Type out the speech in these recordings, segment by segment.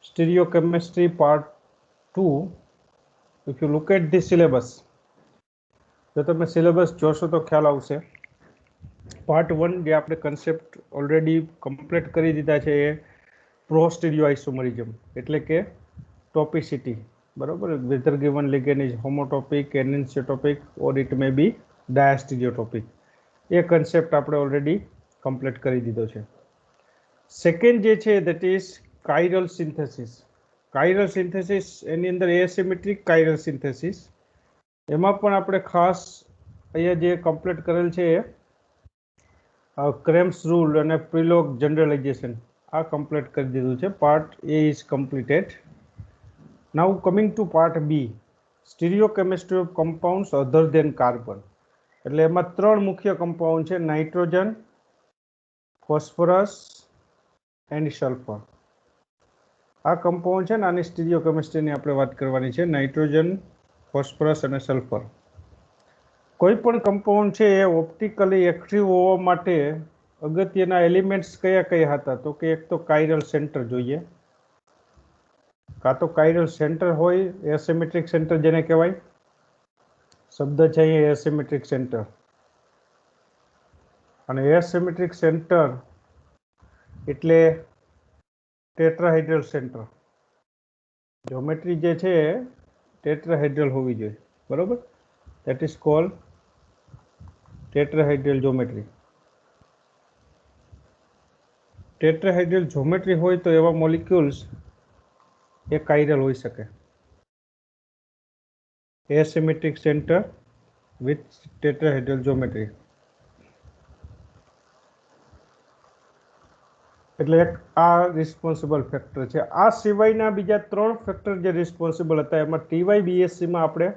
Stereochemistry part 2. If you look at the syllabus, જો તમે syllabus જોશો તો ખ્યાલ આવશે. પાર્ટ 1 જે આપણે કન્સેપ્ટ ઓલરેડી કમ્પ્લીટ કરી દીધા છે એ પ્રો સ્ટીરિયોઆઇસોમરિઝમ એટલે કે ટોપિસિટી, બરોબર. Whether given ligand is homotopic, enantiotopic or it may be diastereotopic, એ કન્સેપ્ટ આપણે ઓલરેડી કમ્પ્લીટ કરી દીધો છે. સેકન્ડ જે છે that is chiral synthesis. Chiral synthesis એની અંદર એસિમેટ્રિક કાઇરલ સિન્થેસિસ, એમાં પણ આપણે ખાસ અહીંયા જે કમ્પ્લીટ કરેલ છે એ ક્રેમ્સ રૂલ અને પ્રિલોગ જનરલાઇઝેશન આ કમ્પ્લીટ કરી દીધું છે. Part A is completed. Now coming to part B, stereochemistry of compounds other than carbon. એટલે એમાં 3 મુખ્ય કમ્પાઉન્ડ છે: નાઇટ્રોજન, ફોસ્ફરસ એન્ડ સલ્ફર. આ કમ્પાઉન્ડ છે ને આની સ્ટીરિયોકેમિસ્ટ્રીની આપણે વાત કરવાની છે. નાઇટ્રોજન, ફોસ્ફરસ અને સલ્ફર. કોઈ પણ કમ્પાઉન્ડ છે એ ઓપ્ટિકલી એક્ટિવ હોવા માટે અગત્યના એલિમેન્ટ્સ કયા કયા હતા? તો કે એક તો કાઇરલ સેન્ટર જોઈએ, કાં તો કાઇરલ સેન્ટર હોય, એસિમેટ્રિક સેન્ટર જેને કહેવાય, શબ્દ છે અહીંયા એસિમેટ્રિક સેન્ટર. અને એસિમેટ્રિક સેન્ટર એટલે ટેટ્રાહેડ્રલ સેન્ટર. જ્યોમેટ્રી જે છે ટેટ્રાહેડ્રલ હોવી જોઈએ, બરોબર. That is called tetrahedral geometry. Tetrahedral geometry હોય તો એવા મોલિક્યુલ્સ એ કાઇરલ હોઈ શકે. એસિમેટ્રિક સેન્ટર વિથ ટેટ્રાહેડ્રલ જ્યોમેટ્રી. એટલે એક આ રિસ્પોન્સિબલ ફેક્ટર છે. આ સિવાયના બીજા 3 ફેક્ટર જે રિસ્પોન્સિબલ હતા એમાં TYBSCમાં આપણે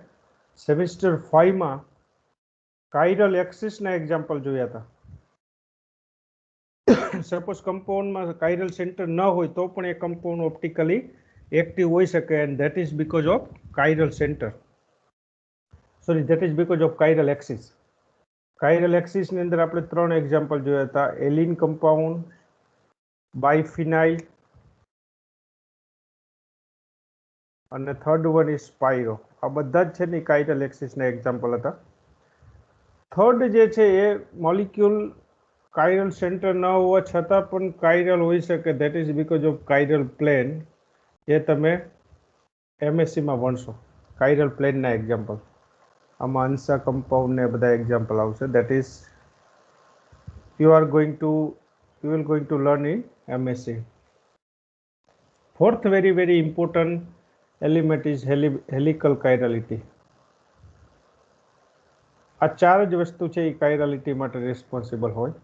સેમિસ્ટર 5માં કાઇરલ એક્સિસના એક્ઝામ્પલ જોયા હતા. સપોઝ કમ્પાઉન્ડમાં કાઇરલ સેન્ટર ન હોય તો પણ એ કમ્પાઉન્ડ ઓપ્ટિકલી એક્ટિવ હોઈ શકે, and that is because of chiral center. Sorry, that is because of chiral axis. Chiral એક્સિસની અંદર આપણે 3 એક્ઝામ્પલ જોયા હતા: એલિન કમ્પાઉન્ડ, બાયફિનાઇલ અને થર્ડ વન ઇઝ સ્પાયરો. આ બધા જ છે ને કાઇરલ એક્સિસના એક્ઝામ્પલ હતા. થર્ડ જે છે એ મોલિક્યુલ કાઇરલ સેન્ટર ન હોવા છતાં પણ કાઇરલ હોઈ શકે, that is because of chiral plane. જે તમે MSCમાં ભણશો કાઇરલ પ્લેનના એક્ઝામ્પલ. આમાં અંસા કમ્પાઉન્ડ ને બધા એક્ઝામ્પલ આવશે. That is you will going to learn in MSc. Fourth very important element is helical chirality. આ 4 જ વસ્તુ છે એ કાઇરાલિટી માટે રિસ્પોન્સિબલ હોય.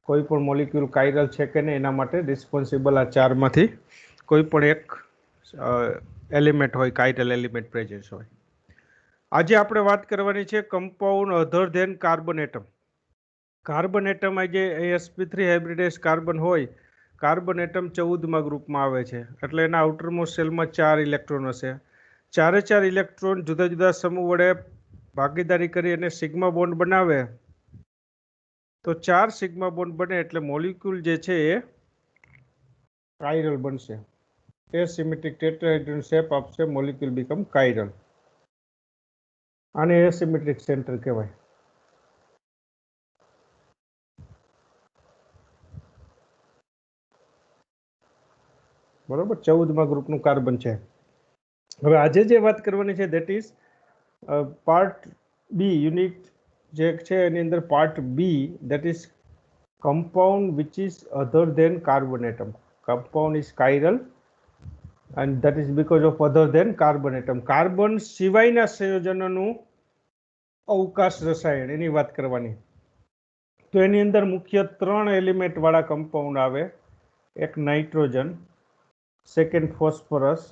કોઈ પણ મોલિક્યુલ કાઇરલ છે કે નહીં એના માટે રિસ્પોન્સિબલ આ 4માંથી કોઈ પણ એક એલિમેન્ટ હોય, કાઇરલ એલિમેન્ટ પ્રેઝન્ટ હોય. આજે આપણે વાત કરવાની છે compound other than carbon atom. Carbon atom જે sp3 હાઇબ્રિડેસ કાર્બન હોય, કાર્બન એટમ 14મા ગ્રુપમાં આવે છે. એટલે એના આઉટરમોસ્ટ સેલમાં 4 ઇલેક્ટ્રોન હશે. 4 ઇલેક્ટ્રોન જુદા જુદા સમૂહ વડે ભાગીદારી કરી અને સિગ્મા બોન્ડ બનાવે. તો 4 સિગ્મા બોન્ડ બને એટલે મોલિક્યુલ જે છે એ કાઇરલ બનશે. એસિમેટ્રિક ટેટ્રાહેડ્રલ શેપ આપશે, મોલિક્યુલ બીકમ કાઇરલ. આને એસિમેટ્રિક સેન્ટર કહેવાય. બરોબર, 14મા ગ્રુપનું કાર્બન છે. હવે આજે જે વાત કરવાની છે that is part B, unit જે છે એની અંદર part B, that is compound which is other than carbon atom. Compound is chiral and that is because of other than carbon atom. Carbon સિવાયના સંયોજનોનું અવકાશ રસાયણ એની વાત કરવાની. તો એની અંદર મુખ્ય 3 એલિમેન્ટ વાળા કમ્પાઉન્ડ આવે. એક નાઇટ્રોજન, સેકન્ડ ફોસ્ફરસ.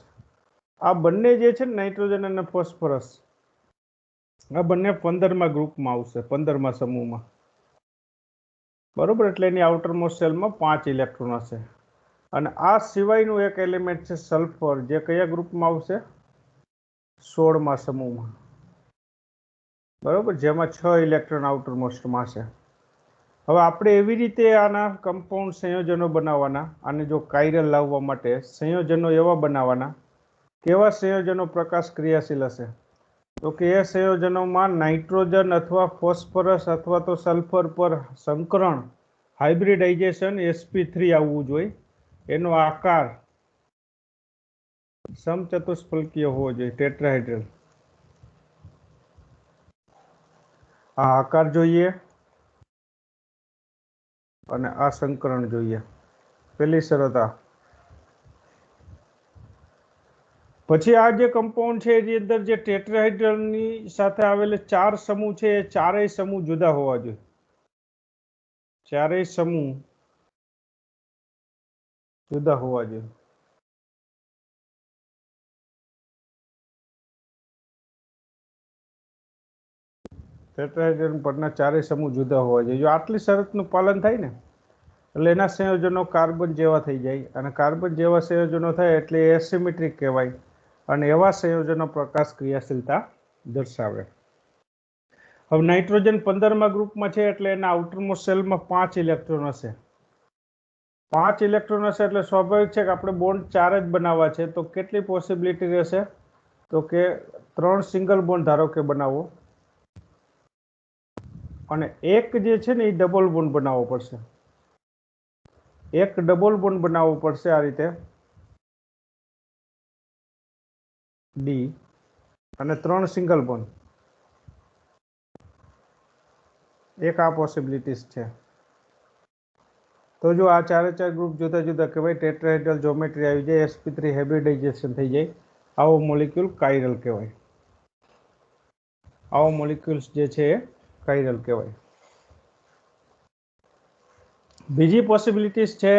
આ બંને જે છે ને નાઇટ્રોજન અને ફોસ્ફરસ, આ બંને 15મા ગ્રુપમાં આવશે, 15મા સમૂહમાં. બરોબર, એટલે એની આઉટરમોસ્ટ સેલમાં 5 ઇલેક્ટ્રોન હશે. અને આ સિવાયનું એક એલિમેન્ટ છે સલ્ફર, જે કયા ગ્રુપમાં આવશે? 16મા સમૂહમાં. બરોબર, જેમાં 6 ઇલેક્ટ્રોન આઉટરમોસ્ટમાં છે. હવે આપણે એવી રીતે આના કમ્પાઉન્ડ સંયોજનો બનાવવાના, અને જો કાયરલ લાવવા માટે સંયોજનો એવા બનાવવાના, કેવા સંયોજનો પ્રકાશ ક્રિયાશીલ હશે, તો કે એ સંયોજનોમાં નાઇટ્રોજન અથવા ફોસ્ફરસ અથવા તો સલ્ફર પર સંકરણ હાઇબ્રિડાઇઝેશન sp3 આવવું જોઈએ. એનો આકાર સમચતુષ્ફલકીય હોવો જોઈએ, ટેટ્રાહેડ્રલ. આ આકાર જોઈએ અને આ સંકરણ જોઈએ. પેલી શરત આ. પછી આ જે કમ્પાઉન્ડ છે એની અંદર જે ટેટ્રાહેડ્રલની સાથે આવેલા 4 સમૂહ છે એ ચારેય સમૂહ જુદા હોવા જોઈએ. ચારેય સમૂહ જુદા હોવા જોઈએ. ટેટ્રાહેડ્રલ પરના ચારેય સમૂહ જુદા હોવા જોઈએ. જો આટલી શરતનું પાલન થાય ને એટલે એના સંયોજનો કાર્બન જેવા થઈ જાય, અને કાર્બન જેવા સંયોજનો થાય એટલે એસિમેટ્રિક કહેવાય, અને એવા સંયોજનો પ્રકાશ ક્રિયાશીલતા દર્શાવે. હવે નાઇટ્રોજન 15મા ગ્રુપમાં છે એટલે એના આઉટરમોસ્ટ શેલમાં 5 ઇલેક્ટ્રોન હશે. 5 ઇલેક્ટ્રોન હશે એટલે સ્વાભાવિક છે કે આપણે બોન્ડ 4 જ બનાવવા છે, તો કેટલી પોસિબિલિટી રહેશે, તો કે 3 સિંગલ બોન્ડ ધારો કે બનાવો, અને એક જે છે ને એ ડબલ બોન્ડ બનાવવો પડશે. એક ડબલ બોન્ડ બનાવવો પડશે આ રીતે ડી, અને 3 સિંગલ બોન્ડ. એક આ પોસિબિલિટીઝ છે. તો જો આ ચારે ચાર ગ્રુપ જુદા જુદા કહેવાય, ટેટ્રાહેડ્રલ જ્યોમેટ્રી આવી જાય, sp3 હાઇબ્રિડાઇઝેશન થઈ જાય, આવો મોલિક્યુલ કાયરલ કહેવાય. આવો મોલિક્યુલ્સ જે છે એ કાયરલ કહેવાય. બીજી પોસિબિલિટીઝ છે,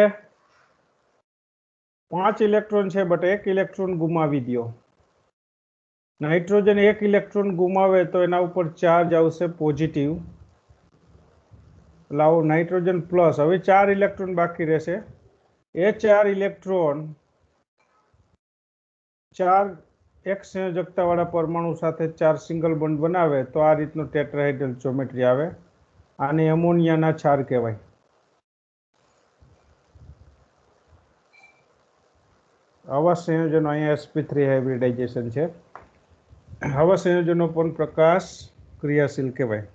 5 ઇલેક્ટ્રોન છે બટ 1 ઇલેક્ટ્રોન ગુમાવી દો. નાઇટ્રોજન 1 ઇલેક્ટ્રોન ગુમાવે તો એના ઉપર ચાર્જ આવશે પોઝિટિવ. લાવો નાઇટ્રોજન પ્લસ, હવે 4 ઇલેક્ટ્રોન બાકી રહેશે. એ 4 ઇલેક્ટ્રોન 4 એક સંયોજકતા વાળા પરમાણુ સાથે 4 સિંગલ બોન્ડ બનાવે તો આ રીતનું ટેટ્રાહેડ્રલ જ્યોમેટ્રી આવે. આને એમોનિયાના ક્ષાર કહેવાય. આવા સંયોજનો, અહીંયા sp3 હાઇબ્રિડાઇઝેશન છે, આવા સંયોજનો પણ પ્રકાશ ક્રિયાશીલ કહેવાય.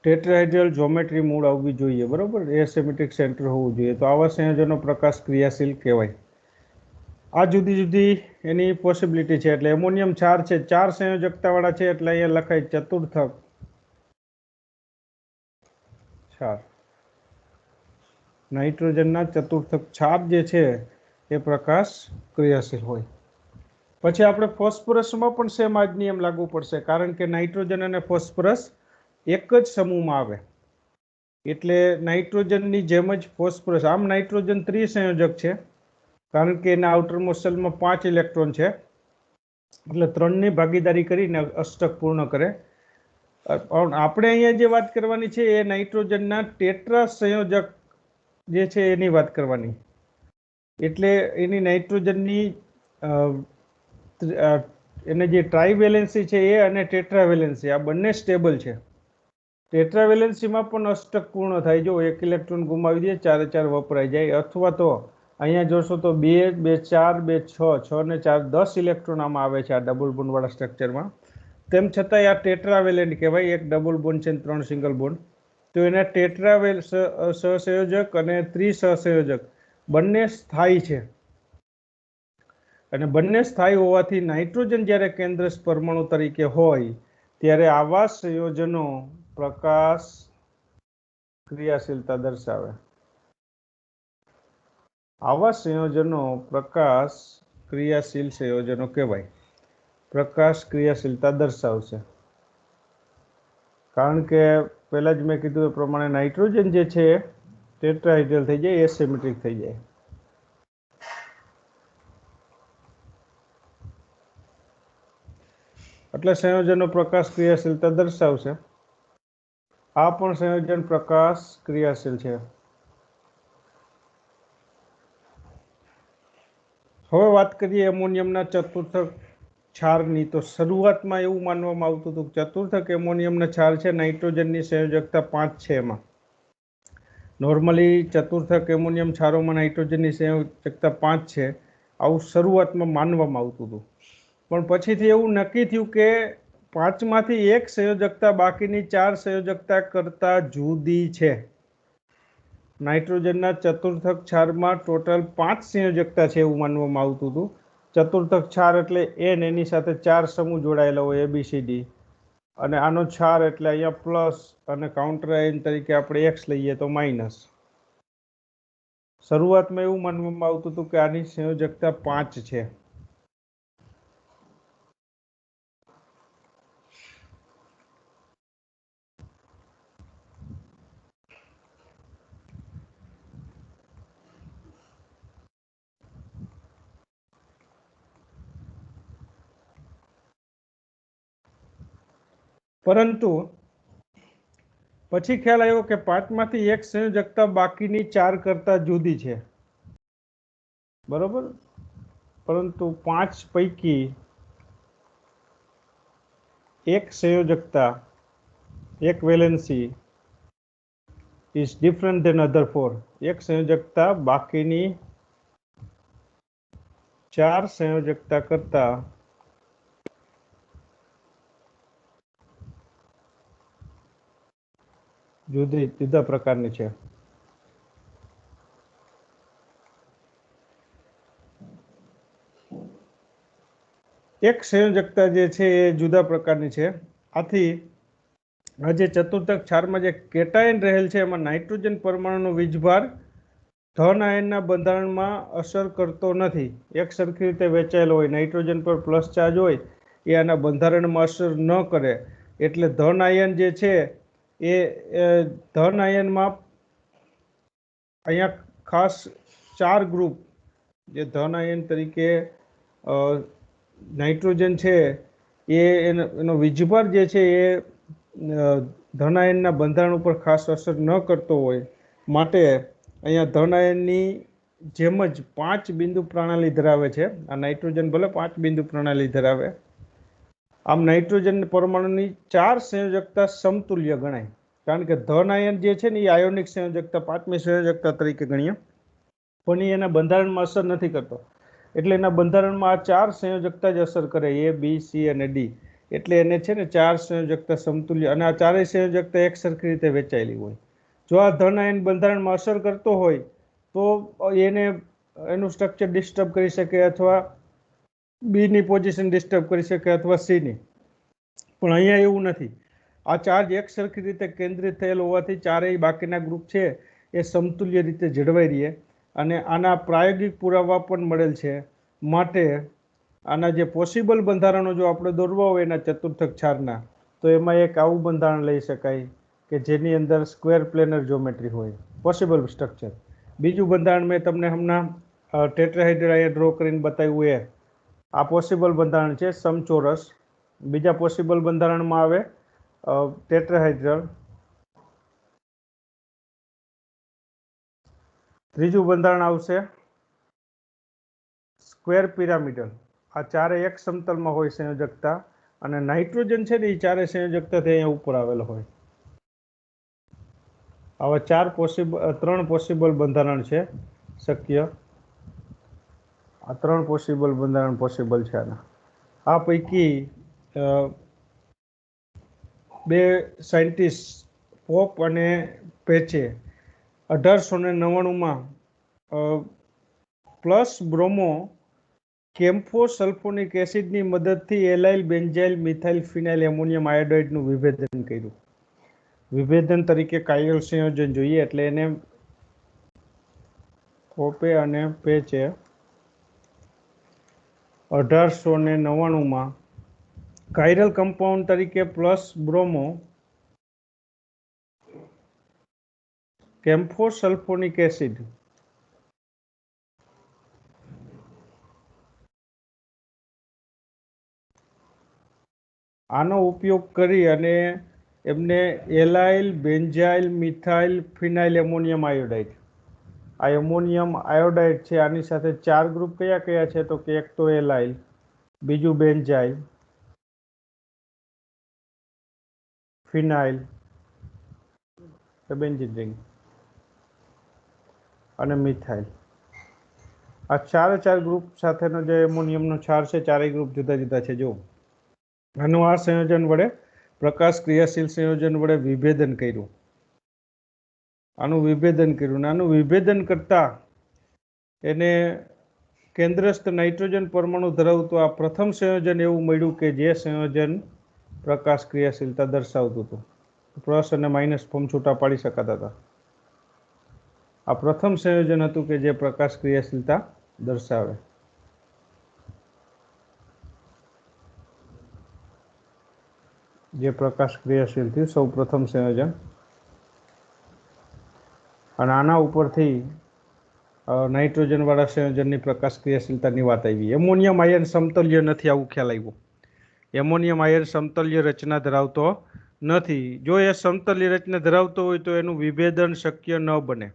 ટેટ્રાહેડ્રલ જ્યોમેટ્રી મૂળ આવવી જોઈએ, બરોબર, એસિમેટ્રિક સેન્ટર હોવું જોઈએ, તો આવા સંયોજનો પ્રકાશ ક્રિયાશીલ કહેવાય. આ જુદી જુદી એની પોસિબિલિટી છે. એટલે એમોનિયમ ક્ષાર છે, 4 સંયોજકતા વાળા છે એટલે અહીંયા લખાય ચતુર્થક ક્ષાર. નાઇટ્રોજનના ચતુર્થક ક્ષાર જે છે એ પ્રકાશ ક્રિયાશીલ હોય. પછી આપણે ફોસ્ફરસમાં પણ સેમ આ જ નિયમ લાગુ પડશે, કારણ કે નાઇટ્રોજન અને ફોસ્ફરસ એક જ સમૂહમાં આવે. એટલે નાઇટ્રોજનની જેમ જ ફોસ્ફરસ, આમ નાઇટ્રોજન ત્રિસંયોજક છે કારણ કે એના આઉટરમોસ્ટ શેલમાં 5 ઇલેક્ટ્રોન છે, એટલે 3ની ભાગીદારી કરીને અષ્ટક પૂર્ણ કરે. આપણે અહીંયા જે વાત કરવાની છે એ નાઇટ્રોજનના ટેટ્રા સંયોજક જે છે એની વાત કરવાની. એટલે એની નાઇટ્રોજનની એને જે ટ્રાઇવેલેન્સી છે એ અને ટેટ્રાવેલેન્સી આ બંને સ્ટેબલ છે. ટેટ્રાવેલેન્સીમાં પણ અષ્ટક પૂર્ણ થાય, જો 1 ઇલેક્ટ્રોન ગુમાવી દે 4 4 વપરાઈ જાય, અથવા તો અહીંયા જોશો તો 2 2 4 2 6 6 ને 4 10 ઇલેક્ટ્રોન આમાં આવે છે આ ડબલ બોન્ડ વાળા સ્ટ્રક્ચરમાં. તેમ છતાંય આ ટેટ્રાવેલેન્ટ કહેવાય, એક ડબલ બોન્ડ છે 3 સિંગલ બોન્ડ. તો એના ટેટ્રાવેલ સહસંયોજક અને ત્રિસહસંયોજક બંને સ્થાયી છે, અને બંને સ્થાયી હોવાથી નાઇટ્રોજન જ્યારે કેન્દ્ર પરમાણુ તરીકે હોય ત્યારે આવા સંયોજનો પ્રકાશ ક્રિયાશીલતા દર્શાવે. આવા સંયોજનો પ્રકાશ ક્રિયાશીલ સંયોજનો કહેવાય, પ્રકાશ ક્રિયાશીલતા દર્શાવશે. કારણ કે પહેલા જ મેં કીધું એ પ્રમાણે નાઇટ્રોજન જે છે ટેટ્રાહેડ્રલ થઈ જાય, એસિમેટ્રિક થઈ જાય. એટલે સંયોજનો પ્રકાશ ક્રિયાશીલતા દર્શાવશે. આ પણ સંયોજન પ્રકાશ ક્રિયાશીલ છે. હવે વાત કરીએ એમોનિયમના ચતુર્થક ક્ષારની. તો શરૂઆતમાં એવું માનવામાં આવતું હતું કે ચતુર્થક એમોનિયમના ક્ષાર છે, નાઇટ્રોજનની સંયોજકતા 5 છે એમાં, નોર્મલી ચતુર્થક એમોનિયમ ક્ષારોમાં નાઇટ્રોજનની સંયોજકતા 5 છે, આવું શરૂઆતમાં માનવામાં આવતું હતું. પણ પછીથી એવું નક્કી થયું કે 5માંથી એક સંયોજકતા બાકીની 4 સંયોજકતા કરતાં જુદી છે. નાઇટ્રોજનના ચતુર્થક ક્ષારમાં ટોટલ 5 સંયોજકતા છે એવું માનવામાં આવતું હતું. ચતુર્થક ક્ષાર એટલે એન, એની સાથે 4 સમૂહ જોડાયેલા હોય ABCD, અને આનો ક્ષાર એટલે અહીંયા પ્લસ અને કાઉન્ટર આયન તરીકે આપણે એક્સ લઈએ તો માઇનસ. શરૂઆતમાં એવું માનવામાં આવતું હતું કે આની સંયોજકતા 5 છે. પરંતુ પછી ખ્યાલ આવ્યો કે 5માંથી એક સંયોજકતા બાકીની 4 કરતાં જુદી છે. બરોબર, પરંતુ 5 પૈકી એક સંયોજકતા, એક valency is different than other 4. એક સંયોજકતા બાકીની 4 સંયોજકતા કરતા જુદા પ્રકારની છે. એક સંયોજકતા જે છે એ જુદા પ્રકારની છે. આથી આ જે ચતુર્થક ક્ષારમાં જે કેટાયન રહેલ છે એમાં નાઇટ્રોજન પરમાણુનો વીજભાર ધન આયનના બંધારણમાં અસર કરતો નથી. એક સરખી રીતે વહેંચાયેલો હોય, નાઇટ્રોજન પર પ્લસ ચાર્જ હોય એ આના બંધારણમાં અસર ન કરે. એટલે ધન આયન જે છે એ ધન આયનમાં અહીંયા ખાસ 4 ગ્રુપ જે ધન આયન તરીકે નાઇટ્રોજન છે એનો વીજભાર જે છે એ ધન આયનના બંધારણ ઉપર ખાસ અસર ન કરતો હોય માટે અહીંયા ધન આયનની જેમ જ 5 બિંદુ પ્રણાલી ધરાવે છે. આ નાઇટ્રોજન ભલે 5 બિંદુ પ્રણાલી ધરાવે, આમ નાઇટ્રોજન પરમાણુની 4 સંયોજકતા સમતુલ્ય ગણાય. કારણ કે ધન આયન જે છે ને એ આયોનિક સંયોજકતા 5મી સંયોજકતા તરીકે ગણીએ, પણ એ એના બંધારણમાં અસર નથી કરતો. એટલે એના બંધારણમાં આ 4 સંયોજકતા જ અસર કરે, A, B, C અને D. એટલે એને છે ને 4 સંયોજકતા સમતુલ્ય, અને આ ચારેય સંયોજકતા એક સરખી રીતે વહેંચાયેલી હોય. જો આ ધન આયન બંધારણમાં અસર કરતો હોય તો એનું સ્ટ્રક્ચર ડિસ્ટર્બ કરી શકે, અથવા બીની પોઝિશન ડિસ્ટર્બ કરી શકે, અથવા સીની. પણ અહીંયા એવું નથી. આ ચાર્જ એક સરખી રીતે કેન્દ્રિત થયેલ હોવાથી ચારેય બાકીના ગ્રુપ છે એ સમતુલ્ય રીતે જળવાઈ રહે. અને આના પ્રાયોગિક પુરાવા પણ મળેલ છે. માટે આના જે પોસિબલ બંધારણો જો આપણે દોરવા હોય એના ચતુર્થક ક્ષારના, તો એમાં એક આવું બંધારણ લઈ શકાય કે જેની અંદર સ્ક્વેર પ્લેનર જ્યોમેટ્રી હોય, પોસિબલ સ્ટ્રક્ચર. બીજું બંધારણ મેં તમને હમણાં ટેટ્રાહેડ્રલ અહીંયા ડ્રો કરીને બતાવ્યું એ આ પોસિબલ બંધારણ છે, સમચોરસ. બીજા પોસિબલ બંધારણમાં આવે ટેટ્રાહેડ્રલ. ત્રીજું બંધારણ આવશે સ્ક્વેર પિરામિડલ. આ ચારે એક સમતલમાં હોય સંયોજકતા, અને નાઇટ્રોજન છે ને એ ચારે સંયોજકતાથી અહીંયા ઉપર આવેલો હોય. આવા 3 પોસિબલ બંધારણ છે શક્ય. આ 3 પોસિબલ બંધારણ પોસિબલ છે આના. આ પૈકી 2 સાયન્ટિસ્ટ પોપ અને પેચે 1899માં પ્લસ બ્રોમો કેમ્ફોસલ્ફોનિક એસિડની મદદથી એલાઇલ બેન્ઝાઇલ મિથાઇલ ફિનાઇલ એમોનિયમ આયોડાઇડનું વિભેદન કર્યું. વિભેદન તરીકે કાયલ સંયોજન જોઈએ, એટલે એને પોપે અને પેચે 1899માં કાયરલ કમ્પાઉન્ડ તરીકે પ્લસ બ્રોમો કેમ્ફોસલ્ફોનિક એસિડ આનો ઉપયોગ કરી અને એમને એલાઇલ બેન્ઝાઇલ મિથાઇલ ફિનાઇલ એમોનિયમ આયોડાઇડ, આ એમોનિયમ આયોડાઇડ છે આની સાથે 4 ગ્રુપ કયા કયા છે તો કે એક તો એલાઇલ, બીજું બેન્ઝાઇલ, ફિનાઇલ, બેન્ઝીન રિંગ, અને મિથાઇલ. આ ચાર ગ્રુપ સાથેનો જે એમોનિયમનો ક્ષાર છે, ચારેય ગ્રુપ જુદા જુદા છે. જો આનું આ સંયોજન વડે પ્રકાશ ક્રિયાશીલ સંયોજન વડે વિભેદન કર્યું. આનું વિભેદન કરતા એને કેન્દ્રસ્થ નાઇટ્રોજન પરમાણુ ધરાવતું આ પ્રથમ સંયોજન એવું મળ્યું કે જે સંયોજન પ્રકાશ ક્રિયાશીલતા દર્શાવતું હતું. પ્લસ અને માઇનસ ફોર્મ છૂટા પાડી શકાતા હતા. આ પ્રથમ સંયોજન હતું કે જે પ્રકાશ ક્રિયાશીલતા દર્શાવે. જે પ્રકાશ ક્રિયાશીલ થયું સૌ પ્રથમ સંયોજન. અને આના ઉપરથી નાઇટ્રોજન વાળા સંયોજનની પ્રકાશ ક્રિયાશીલતાની વાત આવી. એમોનિયમ આયન સમતલ્ય નથી, આવું ખ્યાલ આવ્યો. એમોનિયમ આયન સમતલ્ય રચના ધરાવતો નથી. જો એ સમતલ્ય રચના ધરાવતો હોય તો એનું વિભેદન શક્ય ન બને.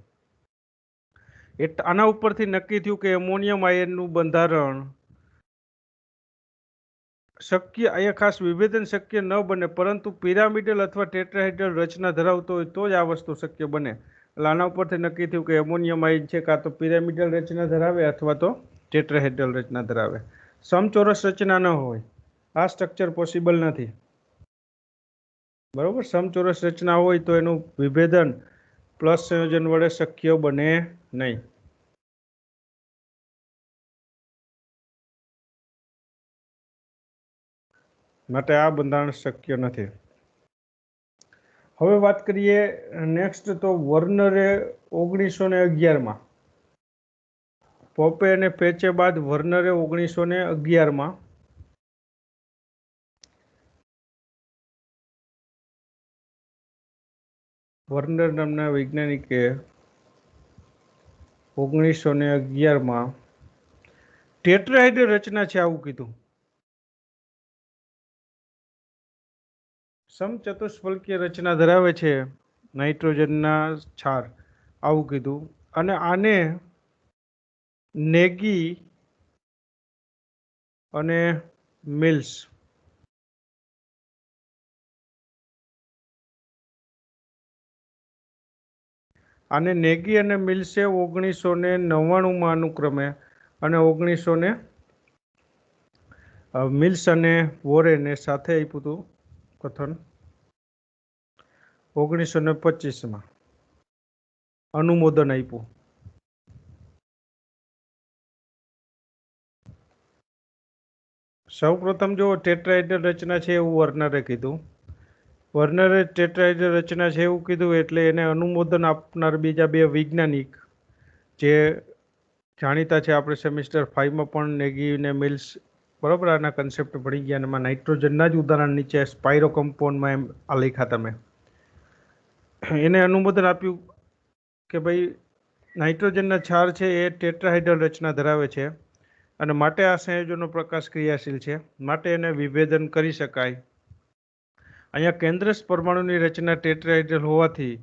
આના ઉપરથી નક્કી થયું કે એમોનિયમ આયનનું બંધારણ શક્ય, અહીંયા ખાસ વિભેદન શક્ય ન બને, પરંતુ પિરામિડલ અથવા ટેટ્રાહેડ્રલ રચના ધરાવતો હોય તો જ આ વસ્તુ શક્ય બને. એટલે આના ઉપરથી નક્કી થયું કે એમોનિયમ આયન છે કાં તો પિરામિડલ રચના ધરાવે અથવા તો ટેટ્રાહેડ્રલ રચના ધરાવે. સમચોરસ રચના ન હોય, આ સ્ટ્રક્ચર પોસિબલ નથી. બરોબર. સમચોરસ રચના હોય તો એનું વિભેદન પ્લસ સંયોજન વડે શક્ય બને નહીં. માટે આ બંધારણ શક્ય નથી. હવે વાત કરીએ નેક્સ્ટ, તો વર્નરે 1911માં, પોપે અને પેચે બાદ વર્નરે 1911માં વર્નર નામના વૈજ્ઞાનિકે 1911માં ટેટ્રાહેડ્રલ રચના છે આવું કીધું. સમચતુષ્ફલકીય રચના ધરાવે છે નાઇટ્રોજનના ક્ષાર, આવું કીધું. અને આને નેગી અને મિલ્સ મિલ્સે 1999માં અનુક્રમે અને મિલ્સ અને વોરેને સાથે આપ્યું હતું કથન 1925માં અનુમોદન આપ્યું. સૌ પ્રથમ જો ટેટ્રાહેડ્રલ રચના છે એવું વર્નરે કીધું. વર્નરે ટેટ્રાહેડ્રલ રચના છે એવું કીધું એટલે એને અનુમોદન આપનાર બીજા બે વૈજ્ઞાનિક જે જાણીતા છે, આપણે સેમિસ્ટર 5માં પણ નેગી અને મિલ્સ, બરાબર, આના કન્સેપ્ટ ભણી ગયા. એમાં નાઇટ્રોજનના જ ઉદાહરણ નીચે સ્પાયરો કમ્પાઉન્ડમાં એમ આ લખ્યા તમે. એને અનુમોદન આપ્યું કે ભાઈ નાઇટ્રોજનના ક્ષાર છે એ ટેટ્રાહેડ્રલ રચના ધરાવે છે અને માટે આ સંયોજનો પ્રકાશ ક્રિયાશીલ છે, માટે એને વિભેદન કરી શકાય. અહીંયા કેન્દ્રસ્થ પરમાણુની રચના ટેટ્રાહેડ્રલ હોવાથી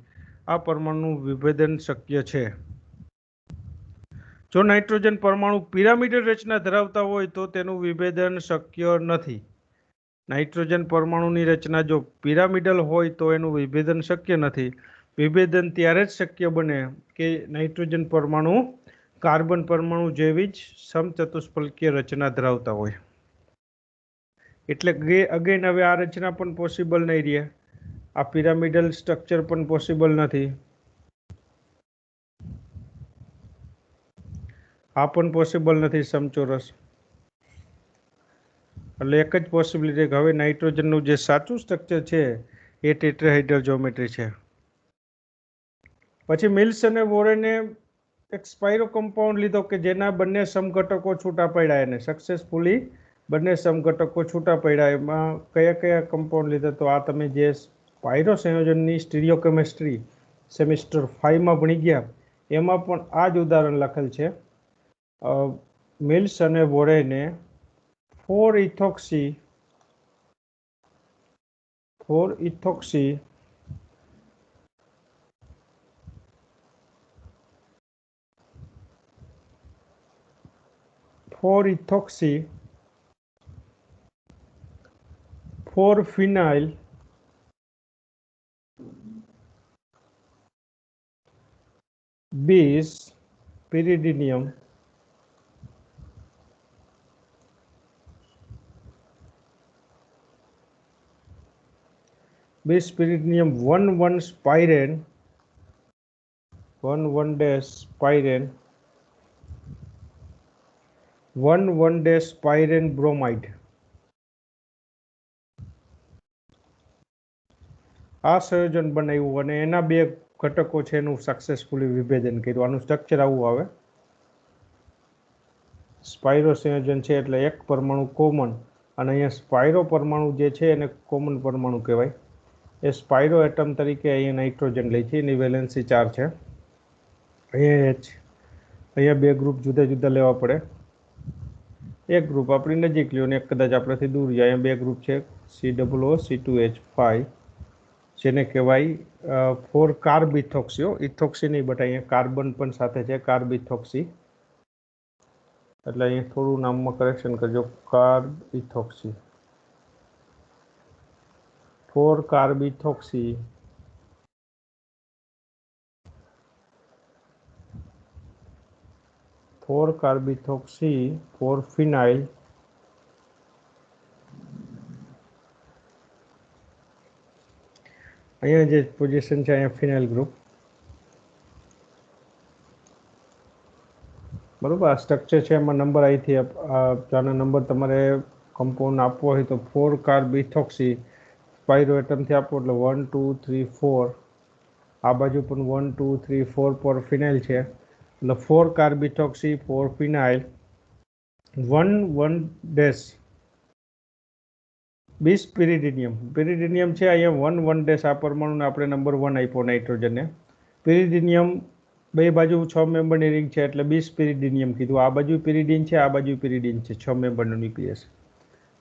આ પરમાણુનું વિભેદન શક્ય છે. જો નાઇટ્રોજન પરમાણુ પિરામિડલ રચના ધરાવતા હોય તો તેનું વિભેદન શક્ય નથી. નાઇટ્રોજન પરમાણુની રચના જો પિરામિડલ હોય તો એનું વિભેદન શક્ય નથી. વિભેદન ત્યારે જ શક્ય બને કે નાઇટ્રોજન પરમાણુ કાર્બન પરમાણુ જેવી જ સમચતુષ્ફલકીય રચના ધરાવતા હોય. એટલે અગેન હવે આ રચના પણ પોસિબલ નહીં રહે. આ પિરામિડલ સ્ટ્રક્ચર પણ પોસિબલ નથી. આ પણ પોસિબલ નથી સમચોરસ. એટલે એક જ પોસિબિલિટી કે હવે નાઇટ્રોજનનું જે સાચું સ્ટ્રક્ચર છે એ ટેટ્રાહેડ્રલ જ્યોમેટ્રી છે. પછી મિલ્સ અને વોરેને એક સ્પાયરો કમ્પાઉન્ડ લીધો કે જેના બંને સમઘટકો છૂટા પડ્યા, એને સક્સેસફુલી બંને સમઘટકો છૂટા પડ્યા. એમાં કયા કયા કમ્પાઉન્ડ લીધા? તો આ તમે જે સ્પાયરો સંયોજનની સ્ટીરિયોકેમિસ્ટ્રી સેમિસ્ટર 5માં ભણી ગયા એમાં પણ આ જ ઉદાહરણ લખેલ છે. મિલ્સ અને વોરેને 4-ઇથોક્સી ફિનાઇલ બીસ pyridinium bispyridinium 1,1-spirane 1,1-spirane 1,1-spirane bromide આ સંયોજન બનાવ્યું અને એના બે ઘટકો છે એનું સક્સેસફુલી વિભેદન કર્યું. આનું સ્ટ્રક્ચર આવું આવે. સ્પાયરો સંયોજન છે એટલે એક પરમાણુ કોમન અને અહીંયા સ્પાયરો પરમાણુ જે છે એને કોમન પરમાણુ કહેવાય. એ સ્પાયરો એટમ તરીકે અહીંયા નાઇટ્રોજન લે છે. એની વેલેન્સી 4 છે. અહીંયા બે ગ્રુપ જુદા જુદા લેવા પડે. એક ગ્રુપ આપણી નજીક લ્યો ને એક કદાચ આપણાથી દૂર જાય. અહીંયા બે ગ્રુપ છે COO C2H5 જેને કહેવાય 4 કાર્બિથોક્સી. ઇથોક્સી નહીં બટ અહીંયા કાર્બન પણ સાથે છે કાર્બિથોક્સી. એટલે અહીંયા થોડું નામમાં કરેક્શન કરજો. કાર્બિથોક્સી 4 કાર્બિથોક્સી 4 કાર્બિથોક્સી 4 ફિનાઇલ અહીંયા જે પોઝિશન છે અહીંયા ફિનાઇલ ગ્રુપ બરોબર. આ સ્ટ્રક્ચર છે એમાં નંબર અહીંથી આનો નંબર તમારે કમ્પાઉન્ડ આપવો હોય તો 4 કાર્બિથોક્સી સ્પાયરો એટમથી આપો એટલે 1 2 3 4. આ બાજુ પણ 1 2 3 4 પર ફિનાઇલ છે એટલે 4 કાર્બિથોક્સી 4 ફિનાઇલ 1,1- bispyridinium. pyridinium છે અહીંયા 1,1- આ પરમાણુને આપણે નંબર 1 આપ્યો નાઇટ્રોજનને. pyridinium બે બાજુ 6 મેમ્બરની રિંગ છે એટલે bispyridinium કીધું. આ બાજુ pyridine છે આ બાજુ pyridine છે. 6 મેમ્બરનું ન્યુક્લિયસ.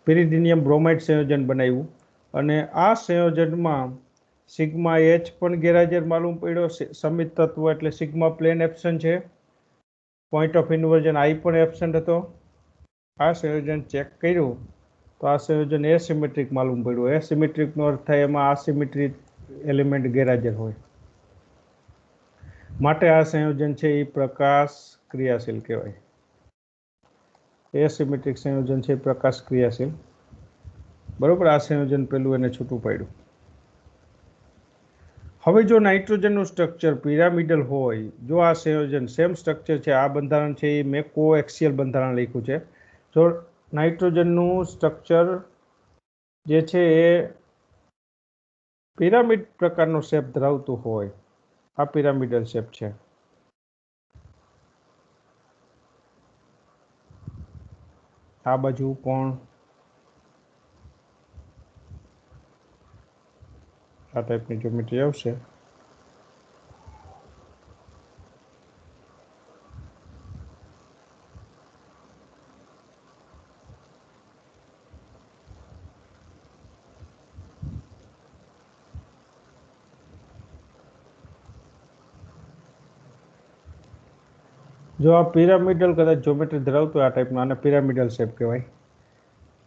pyridinium bromide સંયોજન બનાવ્યું અને આ સંયોજનમાં સિગ્મા H પણ ગેરહાજર માલુમ પડ્યો. સમિત તત્વ એટલે સિગ્મા પ્લેન એબ્સન્ટ છે. પોઈન્ટ ઓફ ઇન્વર્ઝન I પણ એબ્સન્ટ હતો. આ સંયોજન ચેક કર્યું તો આ સંયોજન એસિમેટ્રિક માલુમ પડ્યું. એસિમેટ્રિકનો અર્થ થાય એમાં આસિમેટ્રિક એલિમેન્ટ ગેરહાજર હોય માટે આ સંયોજન છે એ પ્રકાશ ક્રિયાશીલ કહેવાય. એસિમેટ્રિક સંયોજન છે પ્રકાશ ક્રિયાશીલ બરોબર. આ સંયોજન પેલું એને છૂટું પાડ્યું. હવે જો નાઇટ્રોજનનું સ્ટ્રક્ચર પિરામિડલ હોય, જો આ સંયોજન સેમ સ્ટ્રક્ચર છે, આ બંધારણ છે એ મેં કોએક્સિયલ બંધારણ લખ્યું છે. જો નાઇટ્રોજનનું સ્ટ્રક્ચર જે છે એ પિરામિડ પ્રકારનો શેપ ધરાવતું હોય, આ પિરામિડલ શેપ છે. આ બાજુ પણ આ ટાઈપની જ્યોમેટ્રી આવશે. જો આ પિરામિડલ કદાચ જ્યોમેટ્રી ધરાવતું આ ટાઈપનું, આને પિરામિડલ શેપ કહેવાય.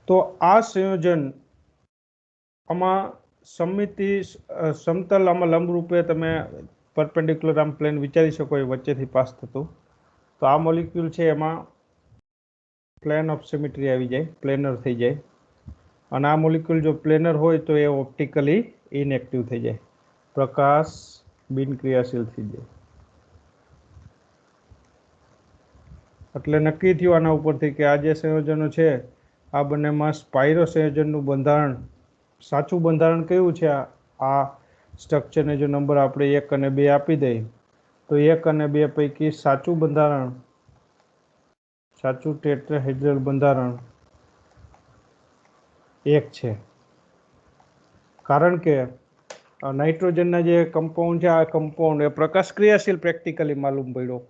તો આ સંયોજન આમાં સમમિતિ સમતલ આમાં લંબરૂપે તમે પરપેન્ડિક્યુલર આમ પ્લેન વિચારી શકો એ વચ્ચેથી પાસ થતું. તો આ મોલિક્યુલ છે એમાં પ્લેન ઓફ સિમેટ્રી આવી જાય, પ્લેનર થઈ જાય. અને આ મોલિક્યુલ જો પ્લેનર હોય તો એ ઓપ્ટિકલી ઇનએક્ટિવ થઈ જાય, પ્રકાશ બિનક્રિયાશીલ થઈ જાય. એટલે નક્કી થયું આના ઉપરથી કે આ જે સંયોજનો છે આ બંનેમાં સ્પાયરો સંયોજનનું બંધારણ, સાચું બંધારણ કયું છે, આ સ્ટ્રક્ચરને જો નંબર આપણે 1 અને 2 આપી દઈએ તો 1 અને 2 પૈકી સાચું બંધારણ, સાચું ટેટ્રાહેડ્રલ બંધારણ 1 છે. કારણ કે નાઇટ્રોજનના જે કમ્પાઉન્ડ છે, આ કમ્પાઉન્ડ એ પ્રકાશ ક્રિયાશીલ પ્રેક્ટિકલી માલુમ પડ્યો.